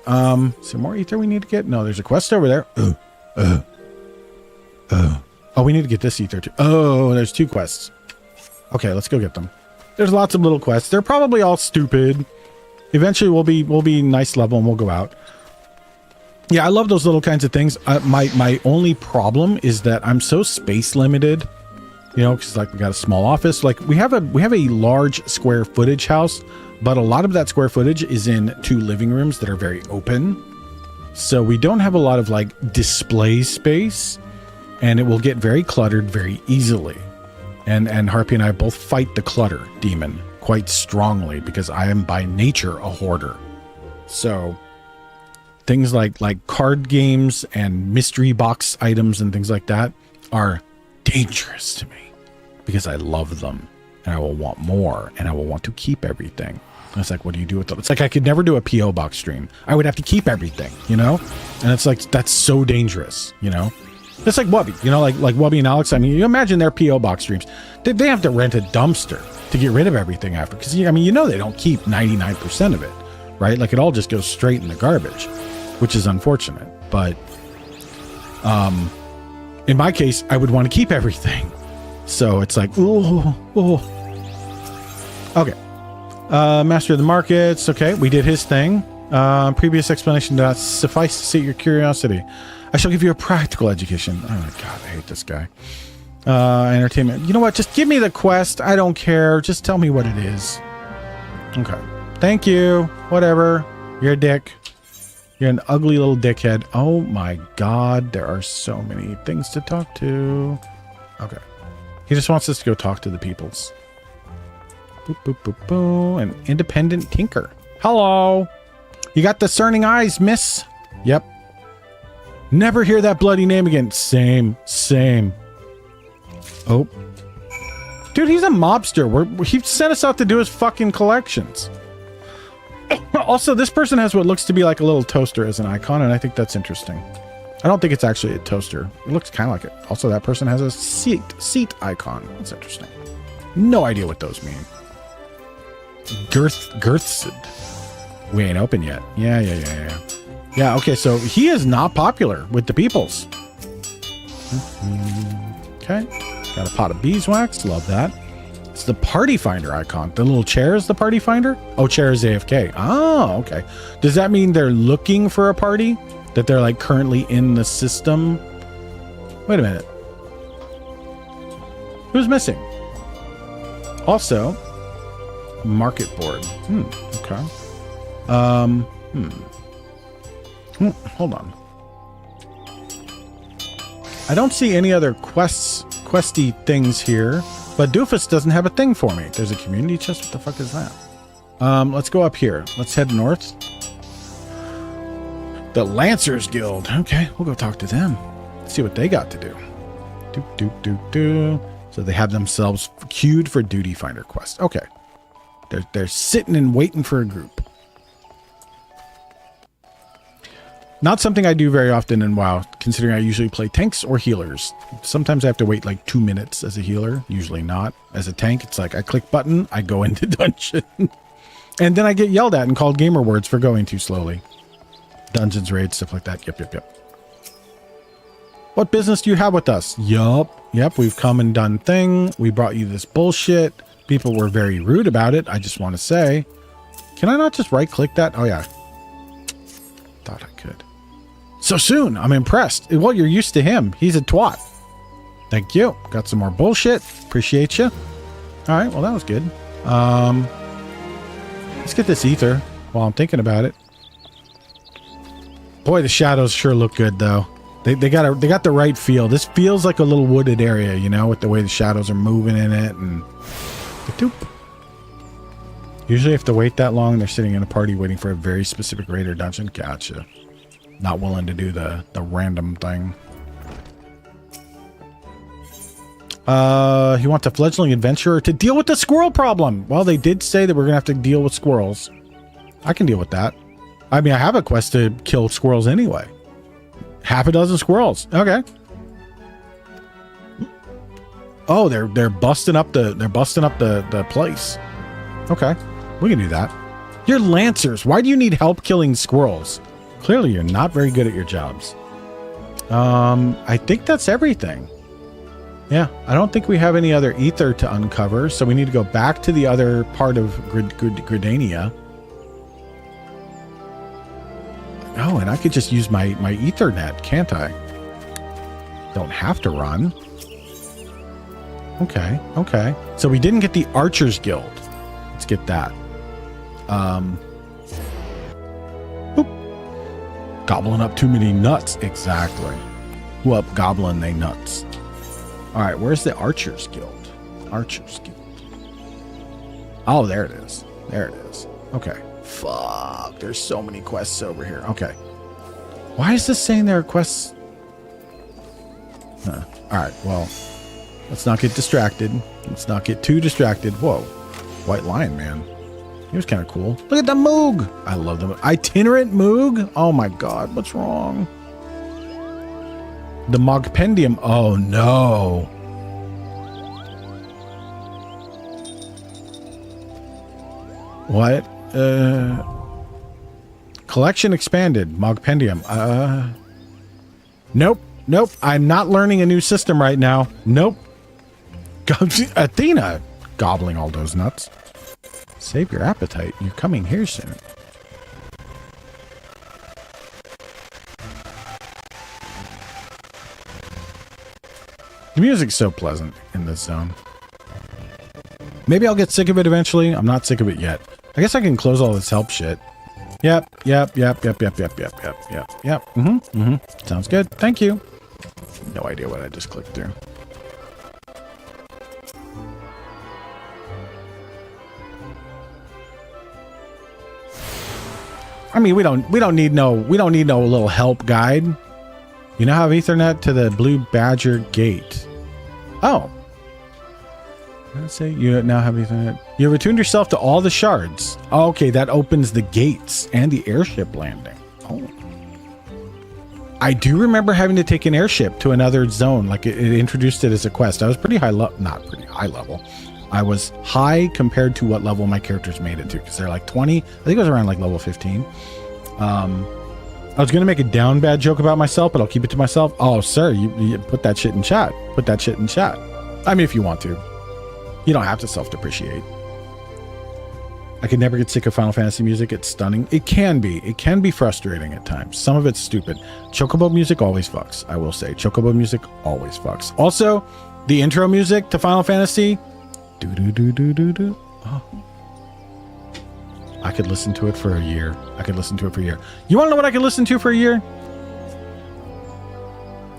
Some more ether we need to get? No, there's a quest over there. Oh, we need to get this ether too. Oh, there's 2 quests. Okay, let's go get them. There's lots of little quests. They're probably all stupid. Eventually we'll be nice level and we'll go out. Yeah, I love those little kinds of things. My only problem is that I'm so space limited. Because like we got a small office. Like we have a large square footage house, but a lot of that square footage is in 2 living rooms that are very open. So we don't have a lot of like display space, and it will get very cluttered very easily. And Harpy and I both fight the clutter demon quite strongly because I am by nature a hoarder. So things like card games and mystery box items and things like that are dangerous to me. because I love them and I will want more and I will want to keep everything. And it's like, what do you do with them? It's like I could never do a P.O. box stream. I would have to keep everything, you know? And it's like, that's so dangerous, you know? It's like Wubby, you know, like Wubby and Alex. I mean, you imagine their P.O. box streams. They have to rent a dumpster to get rid of everything after. Because, I mean, you know they don't keep 99% of it, right? Like, it all just goes straight in the garbage, which is unfortunate. But in my case, I would want to keep everything. So it's like, oh. Okay. Master of the markets. Okay, we did his thing. Previous explanation does not suffice to sate your curiosity. I shall give you a practical education. Oh my god, I hate this guy. Entertainment. You know what? Just give me the quest. I don't care. Just tell me what it is. Okay. Thank you. Whatever. You're a dick. You're an ugly little dickhead. Oh my god, there are so many things to talk to. Okay. He just wants us to go talk to the peoples. Boop, boop, boop, boop. An independent tinker. Hello. You got discerning eyes, miss? Yep. Never hear that bloody name again. Same. Oh. Dude, he's a mobster. He sent us out to do his fucking collections. Also, this person has what looks to be like a little toaster as an icon, and I think that's interesting. I don't think it's actually a toaster. It looks kind of like it. Also, that person has a seat icon. That's interesting. No idea what those mean. Girthsid. We ain't open yet. Yeah. Yeah, okay, so he is not popular with the peoples. Okay. Got a pot of beeswax. Love that. It's the party finder icon. The little chair is the party finder? Oh, chair is AFK. Oh, okay. Does that mean they're looking for a party? That they're like currently in the system? Wait a minute. Who's missing? Also, market board. Okay. Hold on. I don't see any other questy things here, but Doofus doesn't have a thing for me. There's a community chest. What the fuck is that? Let's go up here. Let's head north. The Lancers Guild. Okay, we'll go talk to them. See what they got to do. So they have themselves queued for duty finder quest. Okay. They're sitting and waiting for a group. Not something I do very often in WoW, considering I usually play tanks or healers. Sometimes I have to wait like 2 minutes as a healer, usually not. As a tank, it's like I click button, I go into dungeon. And then I get yelled at and called gamer words for going too slowly. Dungeons, raids, stuff like that. Yep. What business do you have with us? Yep, we've come and done thing. We brought you this bullshit. People were very rude about it, I just want to say. Can I not just right-click that? Oh, yeah. Thought I could. So soon, I'm impressed. Well, you're used to him. He's a twat. Thank you. Got some more bullshit. Appreciate you. All right, well, that was good. Let's get this ether while I'm thinking about it. Boy, the shadows sure look good, though. They got the right feel. This feels like a little wooded area, you know, with the way the shadows are moving in it. And usually if they wait that long, they're sitting in a party waiting for a very specific raid or dungeon. Gotcha. Not willing to do the random thing. He wants a fledgling adventurer to deal with the squirrel problem. Well, they did say that we're going to have to deal with squirrels. I can deal with that. I mean, I have a quest to kill squirrels anyway. Half a dozen squirrels. Okay. Oh, they're busting up the place. Okay. We can do that. You're lancers. Why do you need help killing squirrels? Clearly, you're not very good at your jobs. I think that's everything. Yeah, I don't think we have any other ether to uncover, so we need to go back to the other part of Gridania. Oh, and I could just use my Ethernet, can't I? Don't have to run. Okay. So we didn't get the Archers Guild. Let's get that. Boop. Gobbling up too many nuts. Exactly. Who up gobbling they nuts? All right, where's the Archers Guild? Archers Guild. Oh, there it is. Okay. Fuck, there's so many quests over here. Okay. Why is this saying there are quests? All right, well, Let's not get distracted. Let's not get too distracted. Whoa. White Lion, man. He was kind of cool. Look at the Moog. I love them. Itinerant Moog? Oh my God, what's wrong? The Mogpendium. Oh no. What? Collection expanded. Mogpendium. Nope. Nope. I'm not learning a new system right now. Nope. Athena. Gobbling all those nuts. Save your appetite. You're coming here soon. The music's so pleasant in this zone. Maybe I'll get sick of it eventually. I'm not sick of it yet. I guess I can close all this help shit. Yep. Sounds good. Thank you. No idea what I just clicked through. I mean, we don't need no little help guide. You now have Ethernet to the Blue Badger gate. Oh. Let's say you now have Ethernet. You have attuned yourself to all the shards. Oh, okay, that opens the gates and the airship landing. Oh. I do remember having to take an airship to another zone. Like it introduced it as a quest. I was pretty high level, not pretty high level. I was high compared to what level my characters made it to, because they're like 20. I think it was around like level 15. I was going to make a down bad joke about myself, but I'll keep it to myself. Oh, sir, you put that shit in chat. Put that shit in chat. I mean, if you want to. You don't have to self-depreciate. I could never get sick of Final Fantasy music. It's stunning. It can be. It can be frustrating at times. Some of it's stupid. Chocobo music always fucks, I will say. Chocobo music always fucks. Also, the intro music to Final Fantasy. Do-do-do-do-do-do. Oh. I could listen to it for a year. You want to know what I could listen to for a year?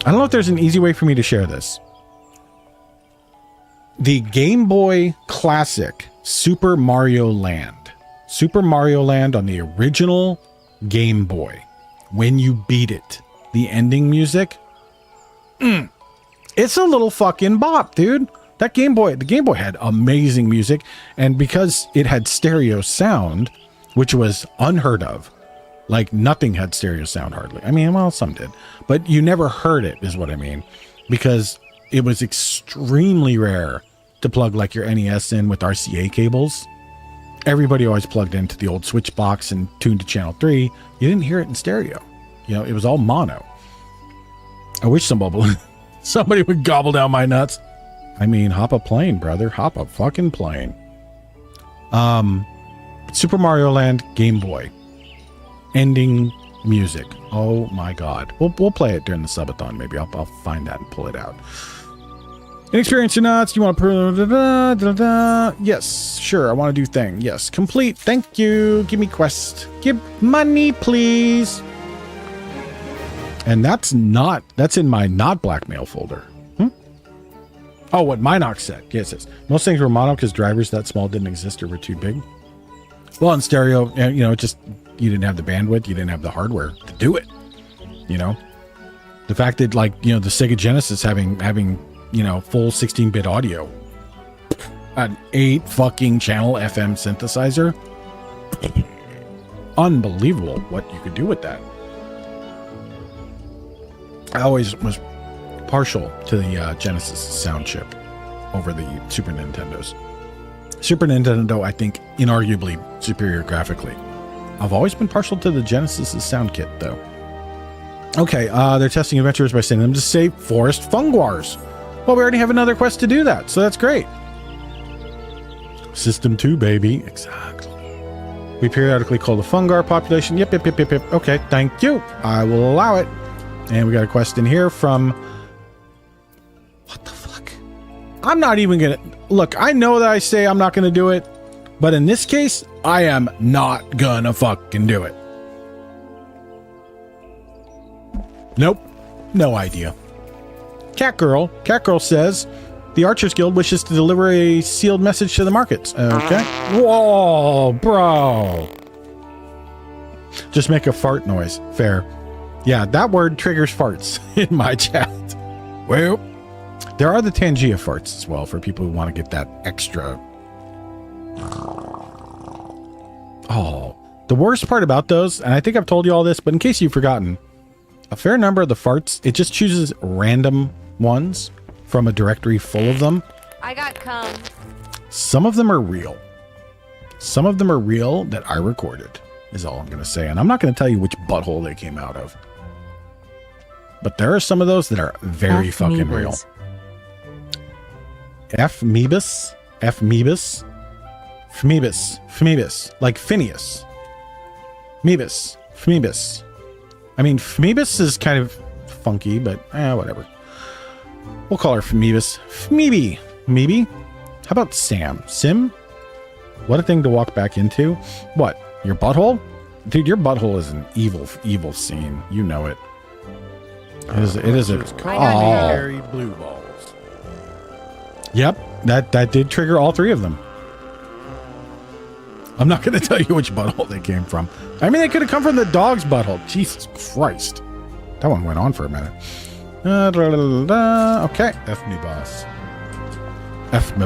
I don't know if there's an easy way for me to share this. The Game Boy Classic Super Mario Land. Super Mario Land on the original Game Boy. When you beat it, the ending music. It's a little fucking bop, dude. The Game Boy had amazing music, and because it had stereo sound, which was unheard of, like nothing had stereo sound hardly. I mean, well, some did, but you never heard it, is what I mean, because it was extremely rare to plug like your NES in with RCA cables. Everybody always plugged into the old switch box and tuned to channel 3. You didn't hear it in stereo. You know, it was all mono. I wish somebody would gobble down my nuts. I mean, hop a plane, brother. Hop a fucking plane. Super Mario Land Game Boy. Ending music. Oh my God. We'll play it during the subathon. Maybe I'll find that and pull it out. Inexperienced or not? You want to... Yes, sure. I want to do thing. Yes. Complete. Thank you. Give me quest. Give money, please. And that's in my not blackmail folder. Oh, what Minox said. Yes, it says. Most things were mono because drivers that small didn't exist or were too big. Well, in stereo, you know, just you didn't have the bandwidth, you didn't have the hardware to do it. You know, the fact that, like, you know, the Sega Genesis having you know, full 16-bit audio, an 8 fucking channel FM synthesizer, unbelievable what you could do with that. I always was partial to the Genesis sound chip over the Super Nintendos. Super Nintendo, I think, inarguably superior graphically. I've always been partial to the Genesis sound kit, though. Okay, they're testing adventurers by sending them to save forest funguars. Well, we already have another quest to do that, so that's great. System 2, baby. Exactly. We periodically call the fungar population. Yep. Okay, thank you. I will allow it. And we got a quest in here from... What the fuck? I'm not even gonna... Look, I know that I say I'm not gonna do it, but in this case, I am not gonna fucking do it. Nope. No idea. Cat Girl says, the Archers Guild wishes to deliver a sealed message to the markets. Okay. Whoa, bro. Just make a fart noise. Fair. Yeah, that word triggers farts in my chat. Well, There are the Tangia farts as well for people who want to get that extra. Oh, the worst part about those, and I think I've told you all this, but in case you've forgotten, a fair number of the farts, it just chooses random ones from a directory full of them. I got cum. Some of them are real. Some of them are real that I recorded, is all I'm going to say. And I'm not going to tell you which butthole they came out of. But there are some of those that are very fucking real. Phoebus, like Phineas. Phoebus. I mean, Phoebus is kind of funky, but whatever. We'll call her Phoebus. Maybe. How about Sam? Sim? What a thing to walk back into. What? Your butthole? Dude, your butthole is an evil scene. You know it. It is a hairy blue balls. Yep, that did trigger all three of them. I'm not going to tell you which butthole they came from. I mean, they could have come from the dog's butthole. Jesus Christ. That one went on for a minute. Okay. F me boss. F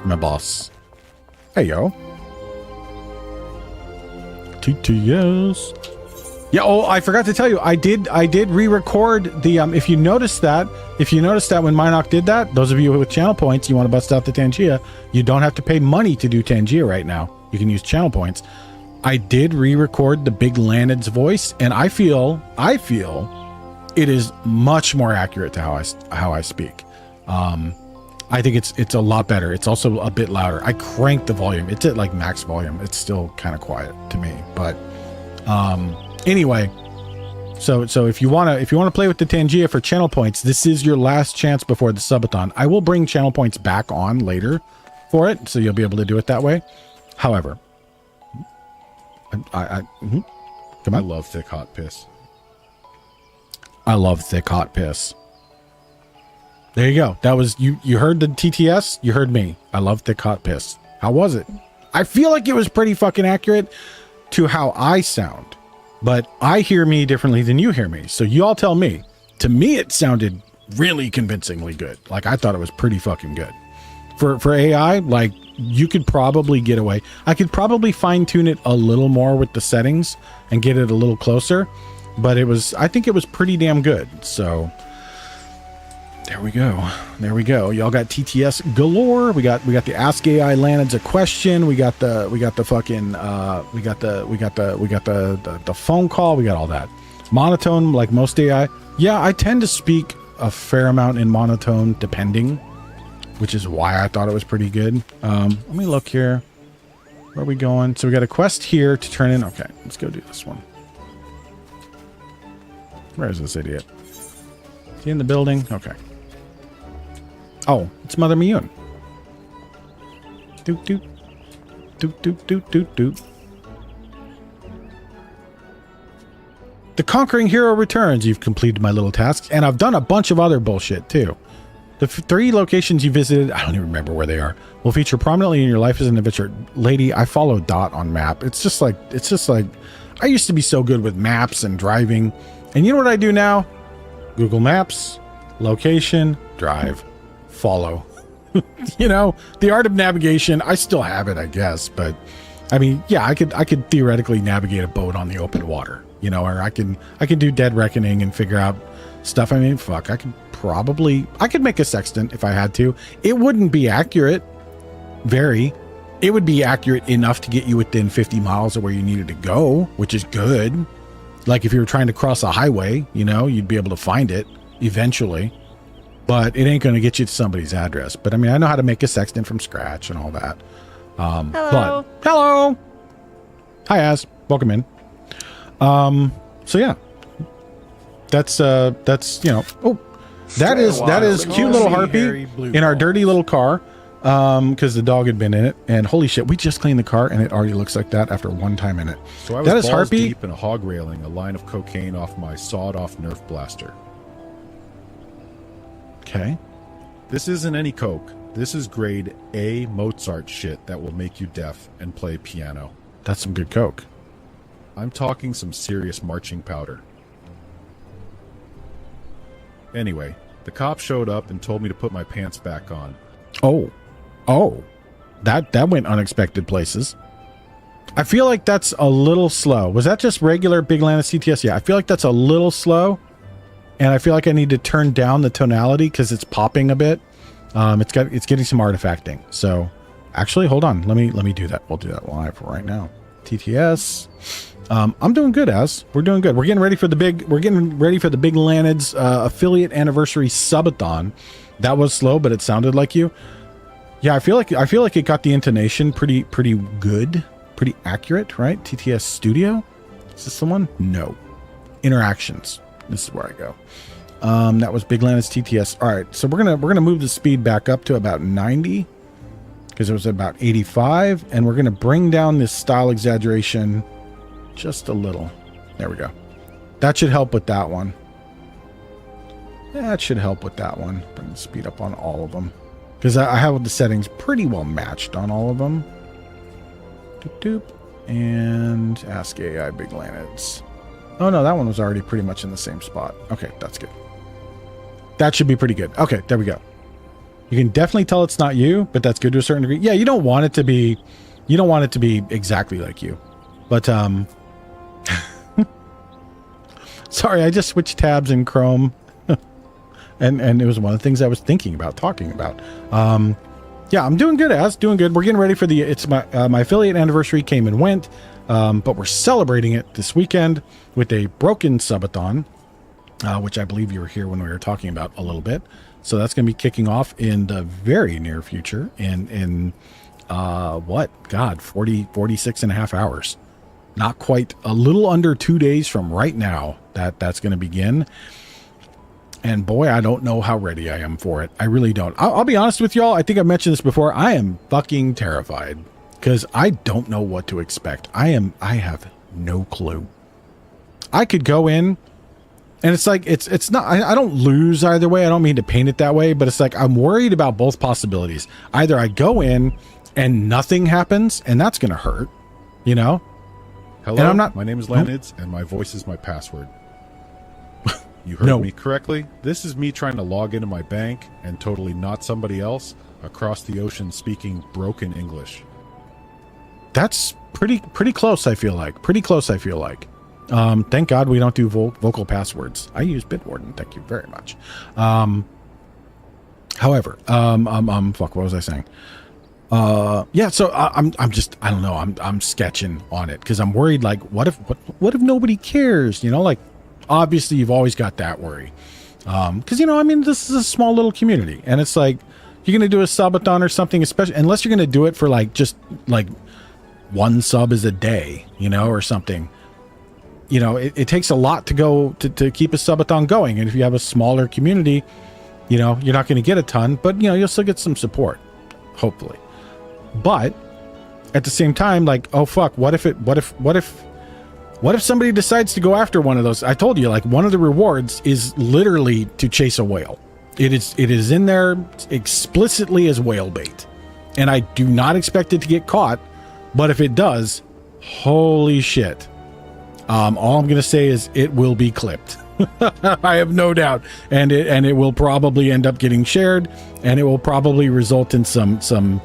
me boss. Hey, yo. TTS. Yeah, oh, I forgot to tell you, I did re-record the, if you noticed that when Minoc did that, those of you with channel points, you want to bust out the Tangia, you don't have to pay money to do Tangia right now. You can use channel points. I did re-record the big Lanid's voice, and I feel it is much more accurate to how I speak. I think it's a lot better. It's also a bit louder. I cranked the volume. It's at like max volume. It's still kind of quiet to me, but anyway, so if you want to play with the Tangia for channel points, this is your last chance before the subathon. I will bring channel points back on later for it, so you'll be able to do it that way. However, come on. I love thick hot piss. I love thick hot piss. There you go. That was you heard the TTS, you heard me. I love thick hot piss. How was it? I feel like it was pretty fucking accurate to how I sound, but I hear me differently than you hear me. So you all tell me. To me, it sounded really convincingly good. Like, I thought it was pretty fucking good. For AI, like, you could probably get away. I could probably fine tune it a little more with the settings and get it a little closer, but I think it was pretty damn good. So there we go. Y'all got TTS galore. We got the Ask AI Lanid's a question. We got the fucking the phone call. We got all that. Monotone, like most AI. Yeah, I tend to speak a fair amount in monotone depending, which is why I thought it was pretty good. Let me look here. Where are we going? So we got a quest here to turn in. Okay, let's go do this one. Where is this idiot? Is he in the building? Okay. Oh, it's Mother Miyun. Doot doot. Doot doot doot doot doot. The Conquering Hero returns. You've completed my little tasks, and I've done a bunch of other bullshit too. The 3 locations you visited, I don't even remember where they are, will feature prominently in your life as an adventurer. Lady, I follow Dot on map. It's just like I used to be so good with maps and driving. And you know what I do now? Google Maps, location, drive, follow. You know, the art of navigation, I still have it, I guess, but I mean, yeah, I could theoretically navigate a boat on the open water, you know, or I can do Dead Reckoning and figure out stuff. I mean, fuck, I could make a sextant if I had to. It wouldn't be accurate. It would be accurate enough to get you within 50 miles of where you needed to go, which is good. Like if you were trying to cross a highway, you know, you'd be able to find it eventually, but it ain't going to get you to somebody's address. But I mean, I know how to make a sextant from scratch and all that. Hello. But hello. Hi, Az. Welcome in. So yeah, that's, you know, oh, that is cute little Harpy in our dirty little car. Because the dog had been in it, and holy shit, we just cleaned the car and it already looks like that after one time in it. So I was balls Harpy deep in a hog railing a line of cocaine off my sawed-off Nerf blaster. Okay. This isn't any coke. This is grade A Mozart shit that will make you deaf and play piano. That's some good coke. I'm talking some serious marching powder. Anyway, The cop showed up and told me to put my pants back on. Oh, that went unexpected places. I feel like that's a little slow. Was that just regular Big Lannis TTS? Yeah, I feel like that's a little slow, and I feel like I need to turn down the tonality because it's popping a bit. It's getting some artifacting. So, actually, hold on. Let me do that. We'll do that live right now. TTS. I'm doing good, we're doing good. We're getting ready for the big Big Lanids affiliate anniversary subathon. That was slow, but it sounded like you. Yeah, I feel like it got the intonation pretty good, pretty accurate, right? TTS Studio. Is this the one? No. Interactions. This is where I go. That was Big Lanids TTS. All right, so we're gonna move the speed back up to about 90 because it was about 85, and we're gonna bring down this style exaggeration just a little. There we go. That should help with that one. That should help with that one. Bring the speed up on all of them because I have the settings pretty well matched on all of them. Doop doop. And Ask AI Big Lanids. Oh no, that one was already pretty much in the same spot. Okay, that's good. That should be pretty good. Okay, there we go. You can definitely tell it's not you, but that's good to a certain degree. Yeah, you don't want it to be exactly like you. But sorry, I just switched tabs in Chrome. and it was one of the things I was thinking about talking about. Yeah, I'm doing good, doing good. We're getting ready for it's my affiliate anniversary came and went, but we're celebrating it this weekend with a broken subathon, which I believe you were here when we were talking about a little bit. So that's going to be kicking off in the very near future in 46 and a half hours. Not quite, a little under 2 days from right now that's going to begin. And boy, I don't know how ready I am for it. I really don't. I'll be honest with y'all. I think I've mentioned this before. I am fucking terrified because I don't know what to expect. I have no clue. I could go in and it's like, it's not, I don't lose either way. I don't mean to paint it that way, but it's like, I'm worried about both possibilities. Either I go in and nothing happens and that's going to hurt, you know? Hello, my name is Lanids and my voice is my password. You heard me correctly. This is me trying to log into my bank and totally not somebody else across the ocean speaking broken English. That's pretty close, I feel like. Thank God we don't do vocal passwords. I use Bitwarden. Thank you very much. However, fuck, what was I saying? Yeah, so I'm just, I don't know. I'm sketching on it because I'm worried. Like, what if nobody cares? You know, like, obviously you've always got that worry. Because, you know, I mean, this is a small little community and it's like, you're going to do a subathon or something, especially unless you're going to do it for like, just like one sub is a day, you know, or something. You know, it takes a lot to go to keep a subathon going. And if you have a smaller community, you know, you're not going to get a ton, but you know, you'll still get some support, hopefully. But at the same time, like, oh fuck, what if somebody decides to go after one of those? I told you, like, one of the rewards is literally to chase a whale. It is in there explicitly as whale bait. And I do not expect it to get caught, but if it does, holy shit. All I'm going to say is it will be clipped. I have no doubt. And it will probably end up getting shared, and it will probably result in some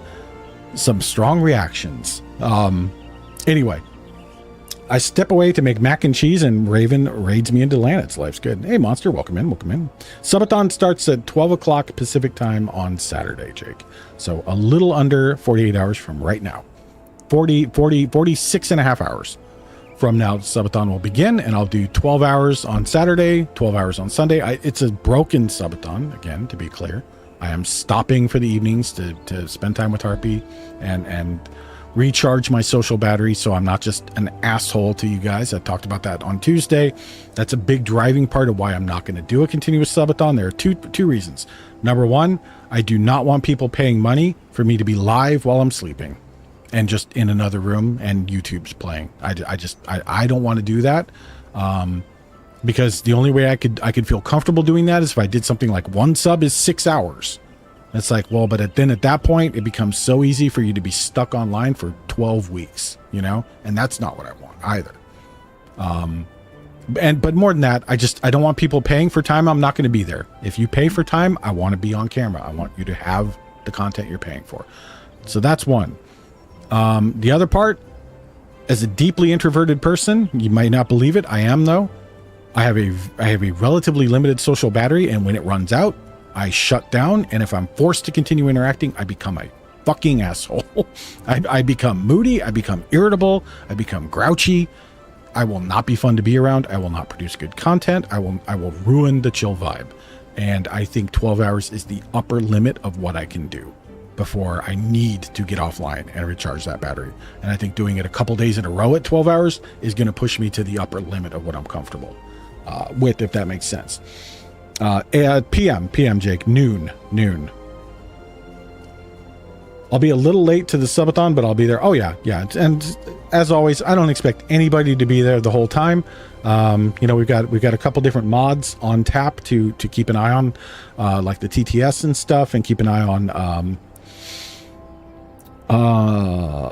strong reactions. Anyway, I step away to make mac and cheese, and Raven raids me into Lanids. Life's good. Hey, Monster, welcome in. Subathon starts at 12 o'clock Pacific time on Saturday, Jake. So a little under 48 hours from right now. 46 and a half hours from now, Subathon will begin, and I'll do 12 hours on Saturday, 12 hours on Sunday. It's a broken Subathon, again, to be clear. I am stopping for the evenings to spend time with Harpy and recharge my social battery so I'm not just an asshole to you guys. I talked about that on Tuesday. That's a big driving part of why I'm not going to do a continuous subathon. There are two reasons. Number one, I do not want people paying money for me to be live while I'm sleeping and just in another room and YouTube's playing. I don't want to do that. Because the only way I could feel comfortable doing that is if I did something like one sub is 6 hours. It's like, well, but then at that point, it becomes so easy for you to be stuck online for 12 weeks, you know? And that's not what I want either. But more than that, I don't want people paying for time. I'm not going to be there. If you pay for time, I want to be on camera. I want you to have the content you're paying for. So that's one. The other part, as a deeply introverted person, you might not believe it. I am, though. I have a relatively limited social battery, and when it runs out, I shut down. And if I'm forced to continue interacting, I become a fucking asshole. I become moody. I become irritable. I become grouchy. I will not be fun to be around. I will not produce good content. I will ruin the chill vibe. And I think 12 hours is the upper limit of what I can do before I need to get offline and recharge that battery. And I think doing it a couple days in a row at 12 hours is going to push me to the upper limit of what I'm comfortable with, if that makes sense. PM, Jake, noon. I'll be a little late to the subathon, but I'll be there. Oh yeah. And as always, I don't expect anybody to be there the whole time. We've got a couple different mods on tap to keep an eye on, like the TTS and stuff, and keep an eye on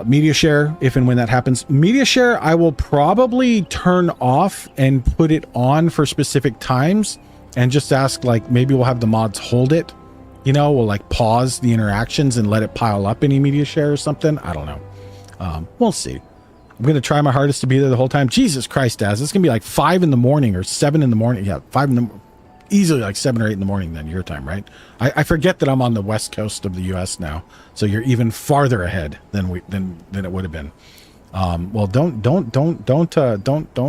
media share if and when that happens. Media share, I will probably turn off and put it on for specific times, and just ask, like, maybe we'll have the mods hold it. We'll like pause the interactions and let it pile up any media share or something. I don't know. We'll see. I'm going to try my hardest to be there the whole time. Jesus Christ, Daz. It's going to be like 5 in the morning or 7 in the morning. Yeah, 5 in the easily like 7 or 8 in the morning then your time, right? I forget that I'm on the west coast of the US now. So you're even farther ahead than it would have been. Well, don't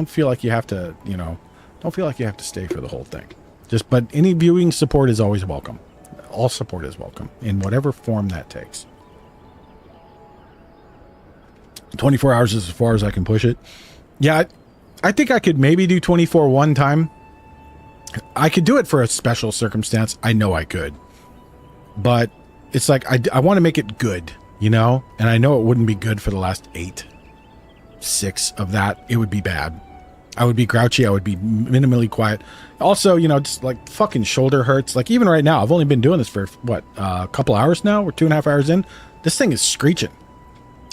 feel like you have to, don't feel like you have to stay for the whole thing. But any viewing support is always welcome. All support is welcome in whatever form that takes. 24 hours is as far as I can push it. Yeah, I think I could maybe do 24 one time. I could do it for a special circumstance. I know I could. But it's like, I want to make it good, And I know it wouldn't be good for the last 6 of that. It would be bad. I would be grouchy. I would be minimally quiet. Also, just like fucking shoulder hurts. Like even right now, I've only been doing this for what, a couple hours now. We're 2.5 hours in. This thing is screeching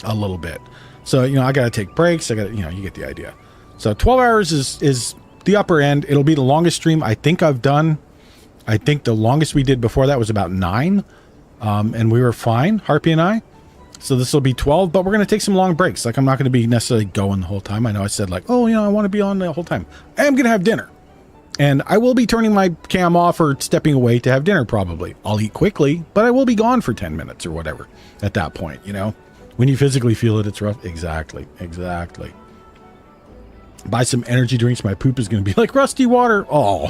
a little bit. So, I got to take breaks. I got, you get the idea. So 12 hours is the upper end. It'll be the longest stream I think I've done. I think the longest we did before that was about 9. And we were fine, Harpy and I. So this will be 12, but we're going to take some long breaks. Like I'm not going to be necessarily going the whole time. I know I said like, oh, I want to be on the whole time. I am going to have dinner. And I will be turning my cam off or stepping away to have dinner probably. I'll eat quickly, but I will be gone for 10 minutes or whatever at that point, When you physically feel it, it's rough. Exactly. Buy some energy drinks. My poop is going to be like rusty water. Oh.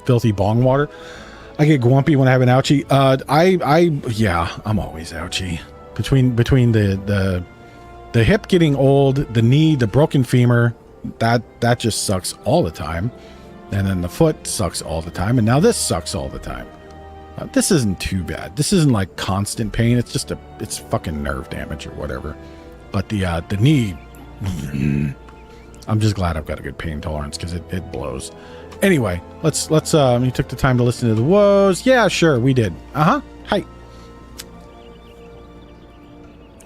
Filthy bong water. I get grumpy when I have an ouchie. I'm always ouchie. Between the hip getting old, the knee, the broken femur, that just sucks all the time. And then the foot sucks all the time. And now this sucks all the time. This isn't too bad. This isn't like constant pain. It's just it's fucking nerve damage or whatever. But the knee, I'm just glad I've got a good pain tolerance because it blows. Anyway, let's you took the time to listen to the woes. Yeah, sure, we did. Hi.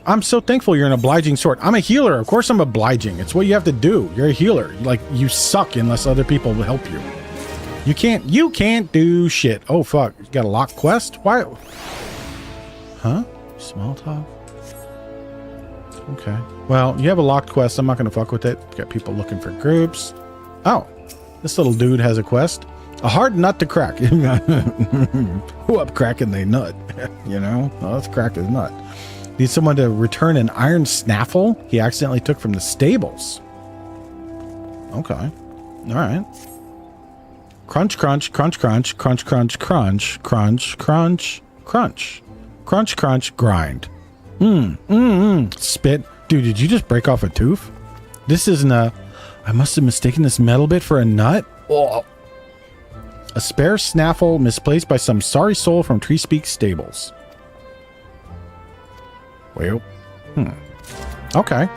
I'm so thankful you're an obliging sort. I'm a healer. Of course I'm obliging. It's what you have to do. You're a healer. Like, you suck unless other people will help you. You can't do shit. Oh, fuck. You got a locked quest? Why? Huh? Small talk? Okay. Well, you have a locked quest. I'm not going to fuck with it. Got people looking for groups. Oh. This little dude has a quest. A hard nut to crack. Who up cracking they nut? Well, let's crack his nut. Needs someone to return an iron snaffle he accidentally took from the stables. Okay. All right. Crunch, crunch, crunch, crunch, crunch, crunch, crunch, crunch, crunch, crunch, crunch, crunch, grind. Spit. Dude, did you just break off a tooth? This isn't a... I must have mistaken this metal bit for a nut. Oh. A spare snaffle misplaced by some sorry soul from Treespeak Stables. Well, okay.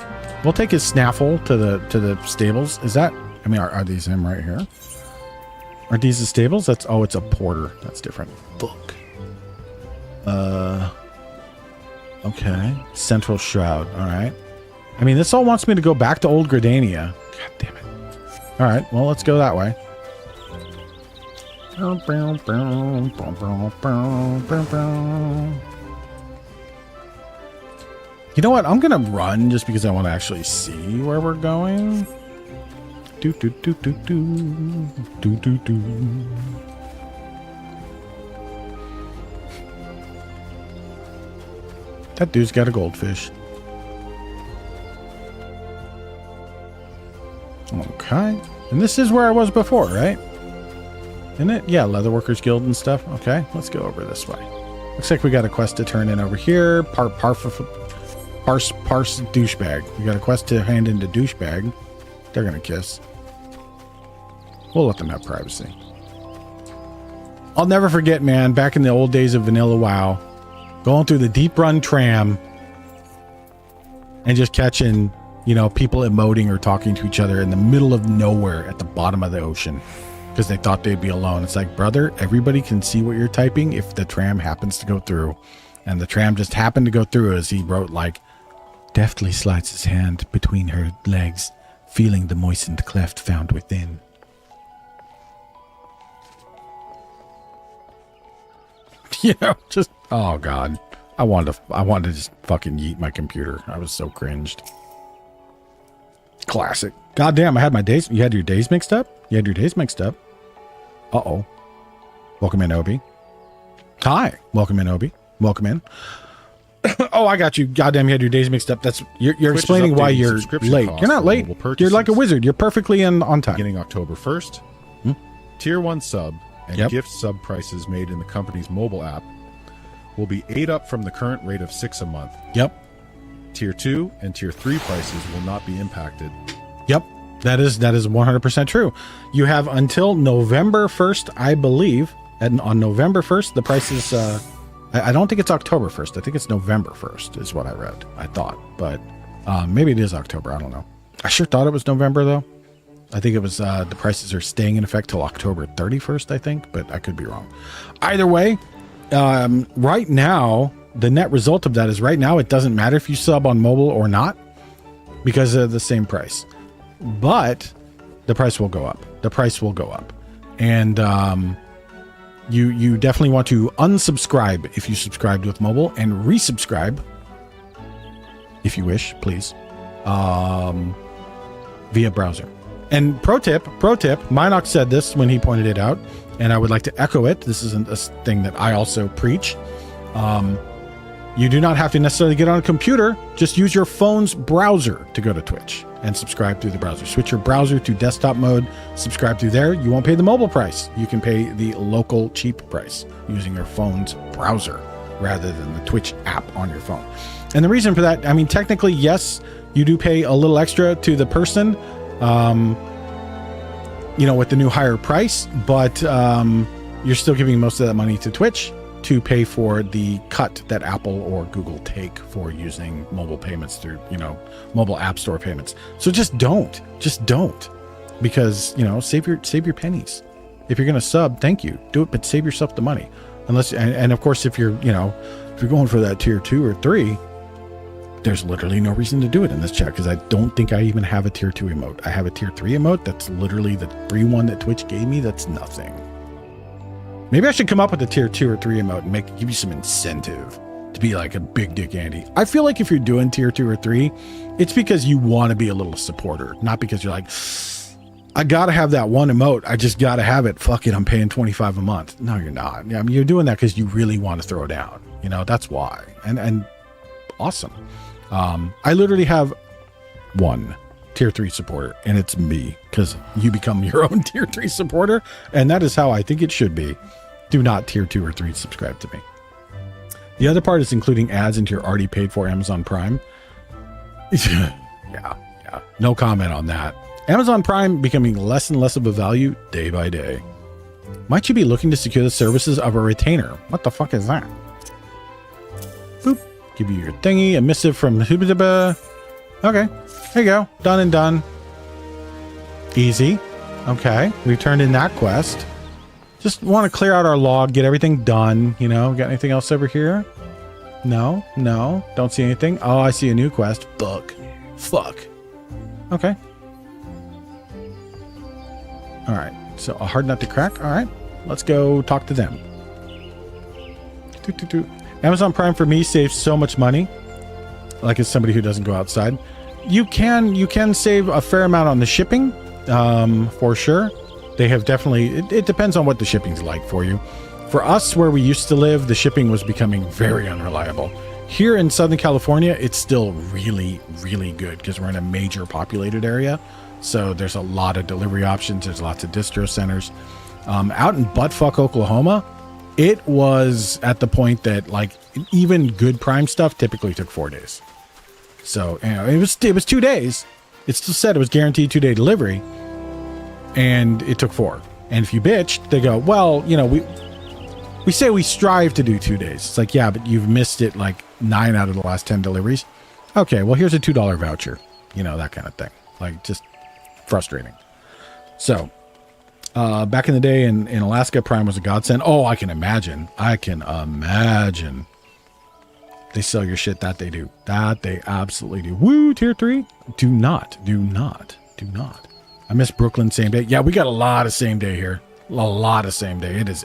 We'll take his snaffle to the stables. Is that? I mean, are these him right here? Are these the stables? That's it's a porter. That's different. Fuck. Okay. Central Shroud. All right. I mean, this all wants me to go back to Old Gridania. God damn it. All right, well, let's go that way. You know what? I'm going to run just because I want to actually see where we're going. Do, do, do, do, do. Do, do, do. That dude's got a goldfish. Okay. And this is where I was before, right? Isn't it? Yeah, Leatherworkers Guild and stuff. Okay, let's go over this way. Looks like we got a quest to turn in over here. Parse douchebag. We got a quest to hand into douchebag. They're gonna kiss. We'll let them have privacy. I'll never forget, man, back in the old days of Vanilla WoW, going through the Deep Run tram and just catching, you know, people emoting or talking to each other in the middle of nowhere at the bottom of the ocean because they thought they'd be alone. It's like, brother, everybody can see what you're typing if the tram happens to go through. And the tram just happened to go through as he wrote, like, deftly slides his hand between her legs, feeling the moistened cleft found within. You know, just, oh God. I wanted to just fucking yeet my computer. I was so cringed. Classic. God damn, I had my days. You had your days mixed up? You had your days mixed up. Uh-oh. Welcome in, Obi. Hi. Welcome in, Obi. Welcome in. Oh, I got you. Goddamn, you had your days mixed up. That's you're explaining why you're late. You're not late. You're like a wizard. You're perfectly on time. Beginning October 1st, Tier 1 sub and gift sub prices made in the company's mobile app will be 8 up from the current rate of 6 a month. Yep. Tier 2 and Tier 3 prices will not be impacted. Yep. That is 100% true. You have until November 1st, I believe. And on November 1st, the prices... I don't think it's October 1st. I think it's November 1st is what I read. I thought. But maybe it is October. I don't know. I sure thought it was November, though. I think it was the prices are staying in effect till October 31st, I think. But I could be wrong. Either way, right now, the net result of that is right now, it doesn't matter if you sub on mobile or not because of the same price. But the price will go up. The price will go up. And... You definitely want to unsubscribe if you subscribed with mobile and resubscribe if you wish, please, via browser. And pro tip, Minox said this when he pointed it out, and I would like to echo it. This isn't a thing that I also preach. You do not have to necessarily get on a computer. Just use your phone's browser to go to Twitch and subscribe through the browser. Switch your browser to desktop mode, subscribe through there. You won't pay the mobile price. You can pay the local cheap price using your phone's browser rather than the Twitch app on your phone. And the reason for that, I mean, technically, yes, you do pay a little extra to the person, you know, with the new higher price, but you're still giving most of that money to Twitch to pay for the cut that Apple or Google take for using mobile payments through, you know, mobile app store payments. So just don't, because, you know, save your pennies. If you're going to sub, thank you, do it, but save yourself the money. Unless, and of course, if you're, you know, if you're going for that tier 2 or 3, there's literally no reason to do it in this chat because I don't think I even have a tier 2 emote. I have a tier 3 emote. That's literally the free one that Twitch gave me. That's nothing. Maybe I should come up with a tier 2 or 3 emote and give you some incentive to be like a big dick Andy. I feel like if you're doing tier 2 or 3, it's because you want to be a little supporter, not because you're like, I got to have that one emote. I just got to have it. Fuck it. I'm paying $25 a month. No, you're not. I mean, you're doing that because you really want to throw down. You know, that's why. And awesome. I literally have one tier 3 supporter, and it's me, because you become your own tier 3 supporter, and that is how I think it should be. Do not tier 2 or 3 subscribe to me. The other part is including ads into your already paid for Amazon Prime. Yeah. No comment on that. Amazon Prime becoming less and less of a value day by day. Might you be looking to secure the services of a retainer? What the fuck is that? Boop. Give you your thingy, a missive from Hubidaba. Okay, there you go. Done and done. Easy. Okay, we've turned in that quest. Just want to clear out our log, get everything done. You know, got anything else over here? No, don't see anything. Oh, I see a new quest. Fuck. Fuck. Okay. All right. So a hard nut to crack. All right. Let's go talk to them. Amazon Prime for me saves so much money. Like as somebody who doesn't go outside, you can save a fair amount on the shipping, for sure. They have definitely. It depends on what the shipping's like for you. For us, where we used to live, the shipping was becoming very unreliable. Here in Southern California, it's still really, really good because we're in a major populated area. So there's a lot of delivery options. There's lots of distro centers. Out in buttfuck Oklahoma, it was at the point that like even good Prime stuff typically took 4 days. So you know, it was 2 days. It still said it was guaranteed 2-day delivery, and it took 4. And if you bitched, they go, well, you know, we say we strive to do 2 days. It's like, yeah, but you've missed it like 9 out of the last 10 deliveries. Okay, well, here's a $2 voucher. You know, that kind of thing. Like, just frustrating. So, back in the day in Alaska, Prime was a godsend. Oh, I can imagine. They sell your shit. That they do. That they absolutely do. Woo, tier 3. Do not. I miss Brooklyn same day. Yeah, we got a lot of same day here. A lot of same day. It is,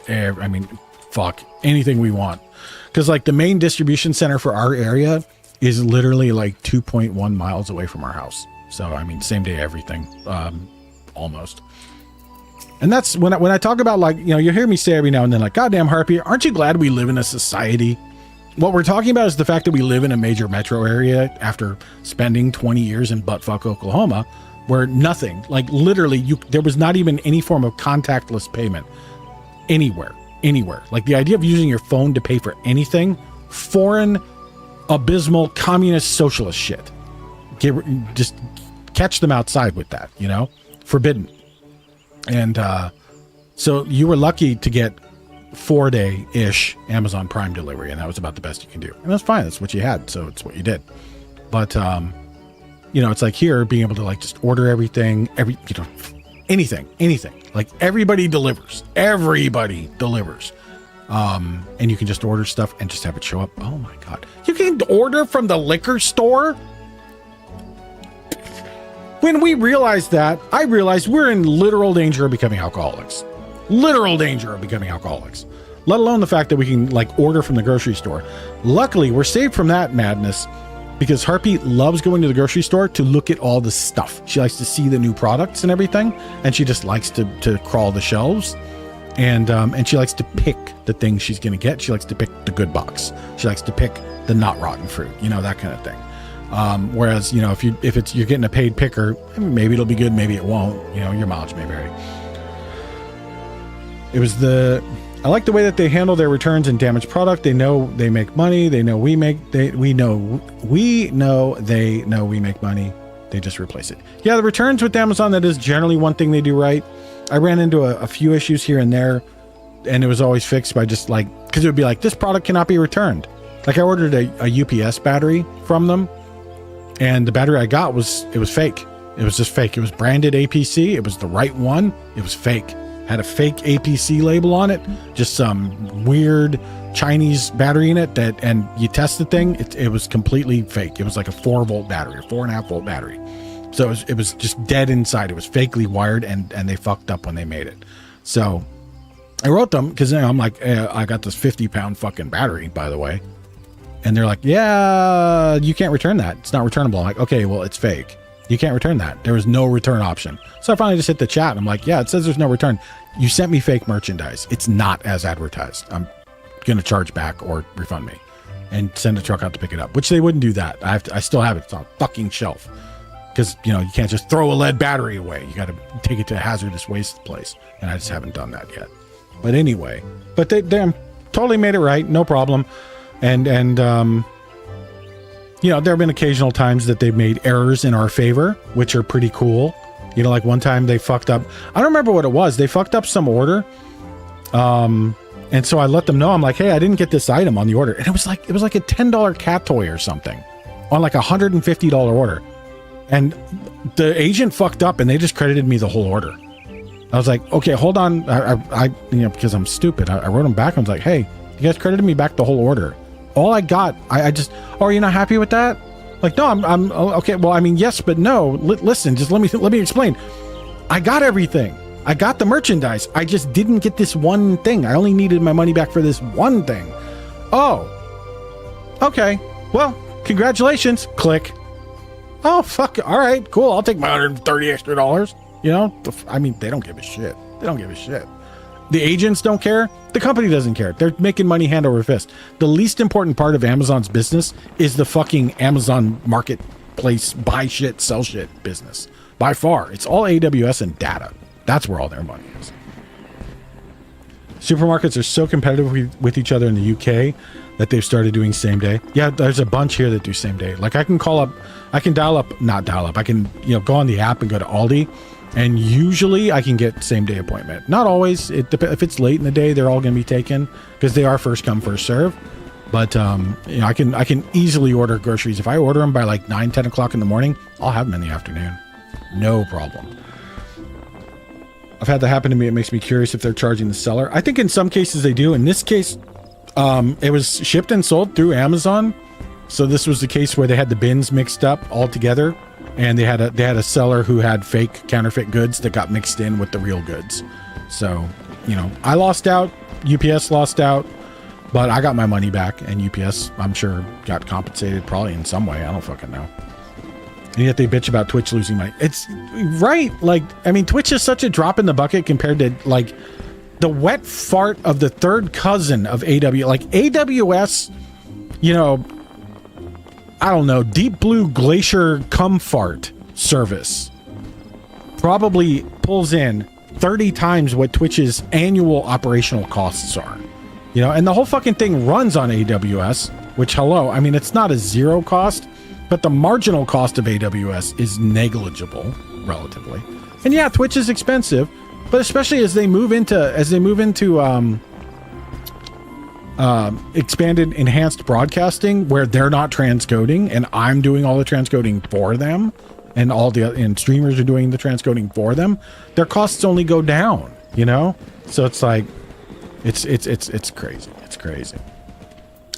fuck, anything we want. Because like the main distribution center for our area is literally like 2.1 miles away from our house. So, I mean, same day everything, almost. And that's when I talk about like, you know, you hear me say every now and then like, goddamn Harpy, aren't you glad we live in a society? What we're talking about is the fact that we live in a major metro area after spending 20 years in buttfuck Oklahoma, where nothing, like literally there was not even any form of contactless payment anywhere. Like the idea of using your phone to pay for anything, foreign, abysmal, communist, socialist shit. Just catch them outside with that, you know, forbidden. And so you were lucky to get 4-day-ish Amazon Prime delivery, and that was about the best you can do. And that's fine. That's what you had. So it's what you did. But, you know, it's like here being able to like just order everything, anything, like everybody delivers, and you can just order stuff and just have it show up. Oh my God. You can order from the liquor store. When we realized that, I realized we're in literal danger of becoming alcoholics. Let alone the fact that we can like order from the grocery store. Luckily, we're saved from that madness because Harpy loves going to the grocery store to look at all the stuff. She likes to see the new products and everything, and she just likes to crawl the shelves, and she likes to pick the things she's going to get. She likes to pick the good box. She likes to pick the not rotten fruit, you know, that kind of thing. Whereas, you know, if you're getting a paid picker, maybe it'll be good, maybe it won't. You know, your mileage may vary. I like the way that they handle their returns and damaged product. They know they make money. They know we make money. They just replace it. Yeah, the returns with Amazon, that is generally one thing they do right. I ran into a few issues here and there, and it was always fixed by just like, because it would be like, this product cannot be returned. Like I ordered a UPS battery from them, and the battery I got was fake. It was just fake. It was branded APC. It was the right one. It was fake. Had a fake APC label on it, just some weird Chinese battery in it and you test the thing, it was completely fake. It was like a 4-volt battery, 4.5-volt battery. So it was just dead inside. It was fakely wired and they fucked up when they made it. So I wrote them because I'm like, I got this 50-pound fucking battery, by the way. And they're like, yeah, you can't return that. It's not returnable. I'm like, okay, well, it's fake. You can't return that. There was no return option. So I finally just hit the chat and I'm like, yeah, it says there's no return. You sent me fake merchandise. It's not as advertised. I'm going to charge back or refund me and send a truck out to pick it up, which they wouldn't do that. I still have it. It's on a fucking shelf because, you know, you can't just throw a lead battery away. You got to take it to a hazardous waste place. And I just haven't done that yet. But anyway, but they totally made it right. No problem. And you know, there have been occasional times that they've made errors in our favor, which are pretty cool. You know, like one time they fucked up. I don't remember what it was. They fucked up some order. And so I let them know. I'm like, hey, I didn't get this item on the order. And it was like a $10 cat toy or something on like a $150 order. And the agent fucked up and they just credited me the whole order. I was like, okay, hold on. I you know, because I'm stupid. I wrote them back. I was like, hey, you guys credited me back the whole order. All I got, I just, oh, are you not happy with that? Like, no, I'm okay. Well, I mean, yes, but no. Listen, just let me explain. I got everything. I got the merchandise. I just didn't get this one thing. I only needed my money back for this one thing. Oh, okay. Well, congratulations. Click. Oh, fuck. All right, cool. I'll take my $130 extra. You know, I mean, they don't give a shit. They don't give a shit. The agents don't care. The company doesn't care. They're making money hand over fist. The least important part of Amazon's business is the fucking Amazon marketplace buy shit, sell shit business. By far, it's all AWS and data. That's where all their money is. Supermarkets are so competitive with each other in the UK that they've started doing same day. Yeah, there's a bunch here that do same day. Like I can not dial up. I can, go on the app and go to Aldi, and usually I can get same day appointment. Not always. If it's late in the day, they're all going to be taken because they are first come, first serve. But I can easily order groceries. If I order them by like 9, 10 o'clock in the morning, I'll have them in the afternoon. No problem. I've had that happen to me. It makes me curious if they're charging the seller. I think in some cases they do. In this case, it was shipped and sold through Amazon. So this was the case where they had the bins mixed up all together, and they had a seller who had fake counterfeit goods that got mixed in with the real goods. So, I lost out. UPS lost out, but I got my money back, and UPS, I'm sure, got compensated probably in some way. I don't fucking know. And yet they bitch about Twitch losing money. It's right. Like, I mean, Twitch is such a drop in the bucket compared to like the wet fart of the third cousin of AWS. Like AWS, I don't know, Deep Blue Glacier cum fart service probably pulls in 30 times what Twitch's annual operational costs are. And the whole fucking thing runs on AWS, which, hello, I mean, it's not a zero cost, but the marginal cost of AWS is negligible, relatively. And yeah, Twitch is expensive, but especially as they move into expanded enhanced broadcasting, where they're not transcoding and I'm doing all the transcoding for them, and streamers are doing the transcoding for them, their costs only go down. So it's like it's crazy. It's crazy.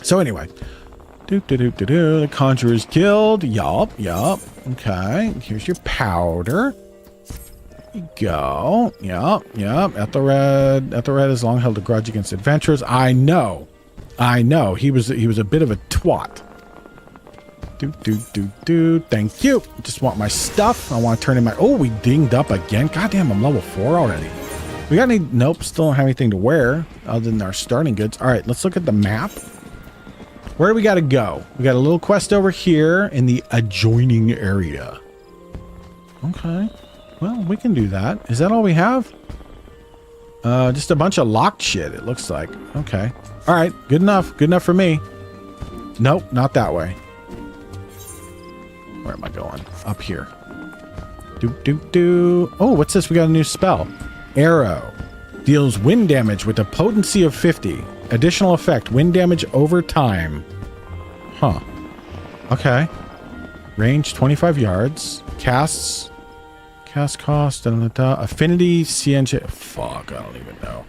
So anyway. The Conjurer's Guild. Yup. Okay. Here's your powder. There you go. Yup. Ethelred has long held a grudge against adventurers. I know. He was a bit of a twat. Thank you. Just want my stuff. I want to turn in my... Oh, we dinged up again. Goddamn, I'm level 4 already. We got any... Nope, still don't have anything to wear other than our starting goods. All right, let's look at the map. Where do we got to go? We got a little quest over here in the adjoining area. Okay. Well, we can do that. Is that all we have? Just a bunch of locked shit, it looks like. Okay. All right. Good enough. Good enough for me. Nope, not that way. Where am I going? Up here. Oh, what's this? We got a new spell. Arrow. Deals wind damage with a potency of 50. Additional effect, wind damage over time. Huh. Okay. Range 25 yards. Cast cost, affinity, CNJ. Fuck, I don't even know.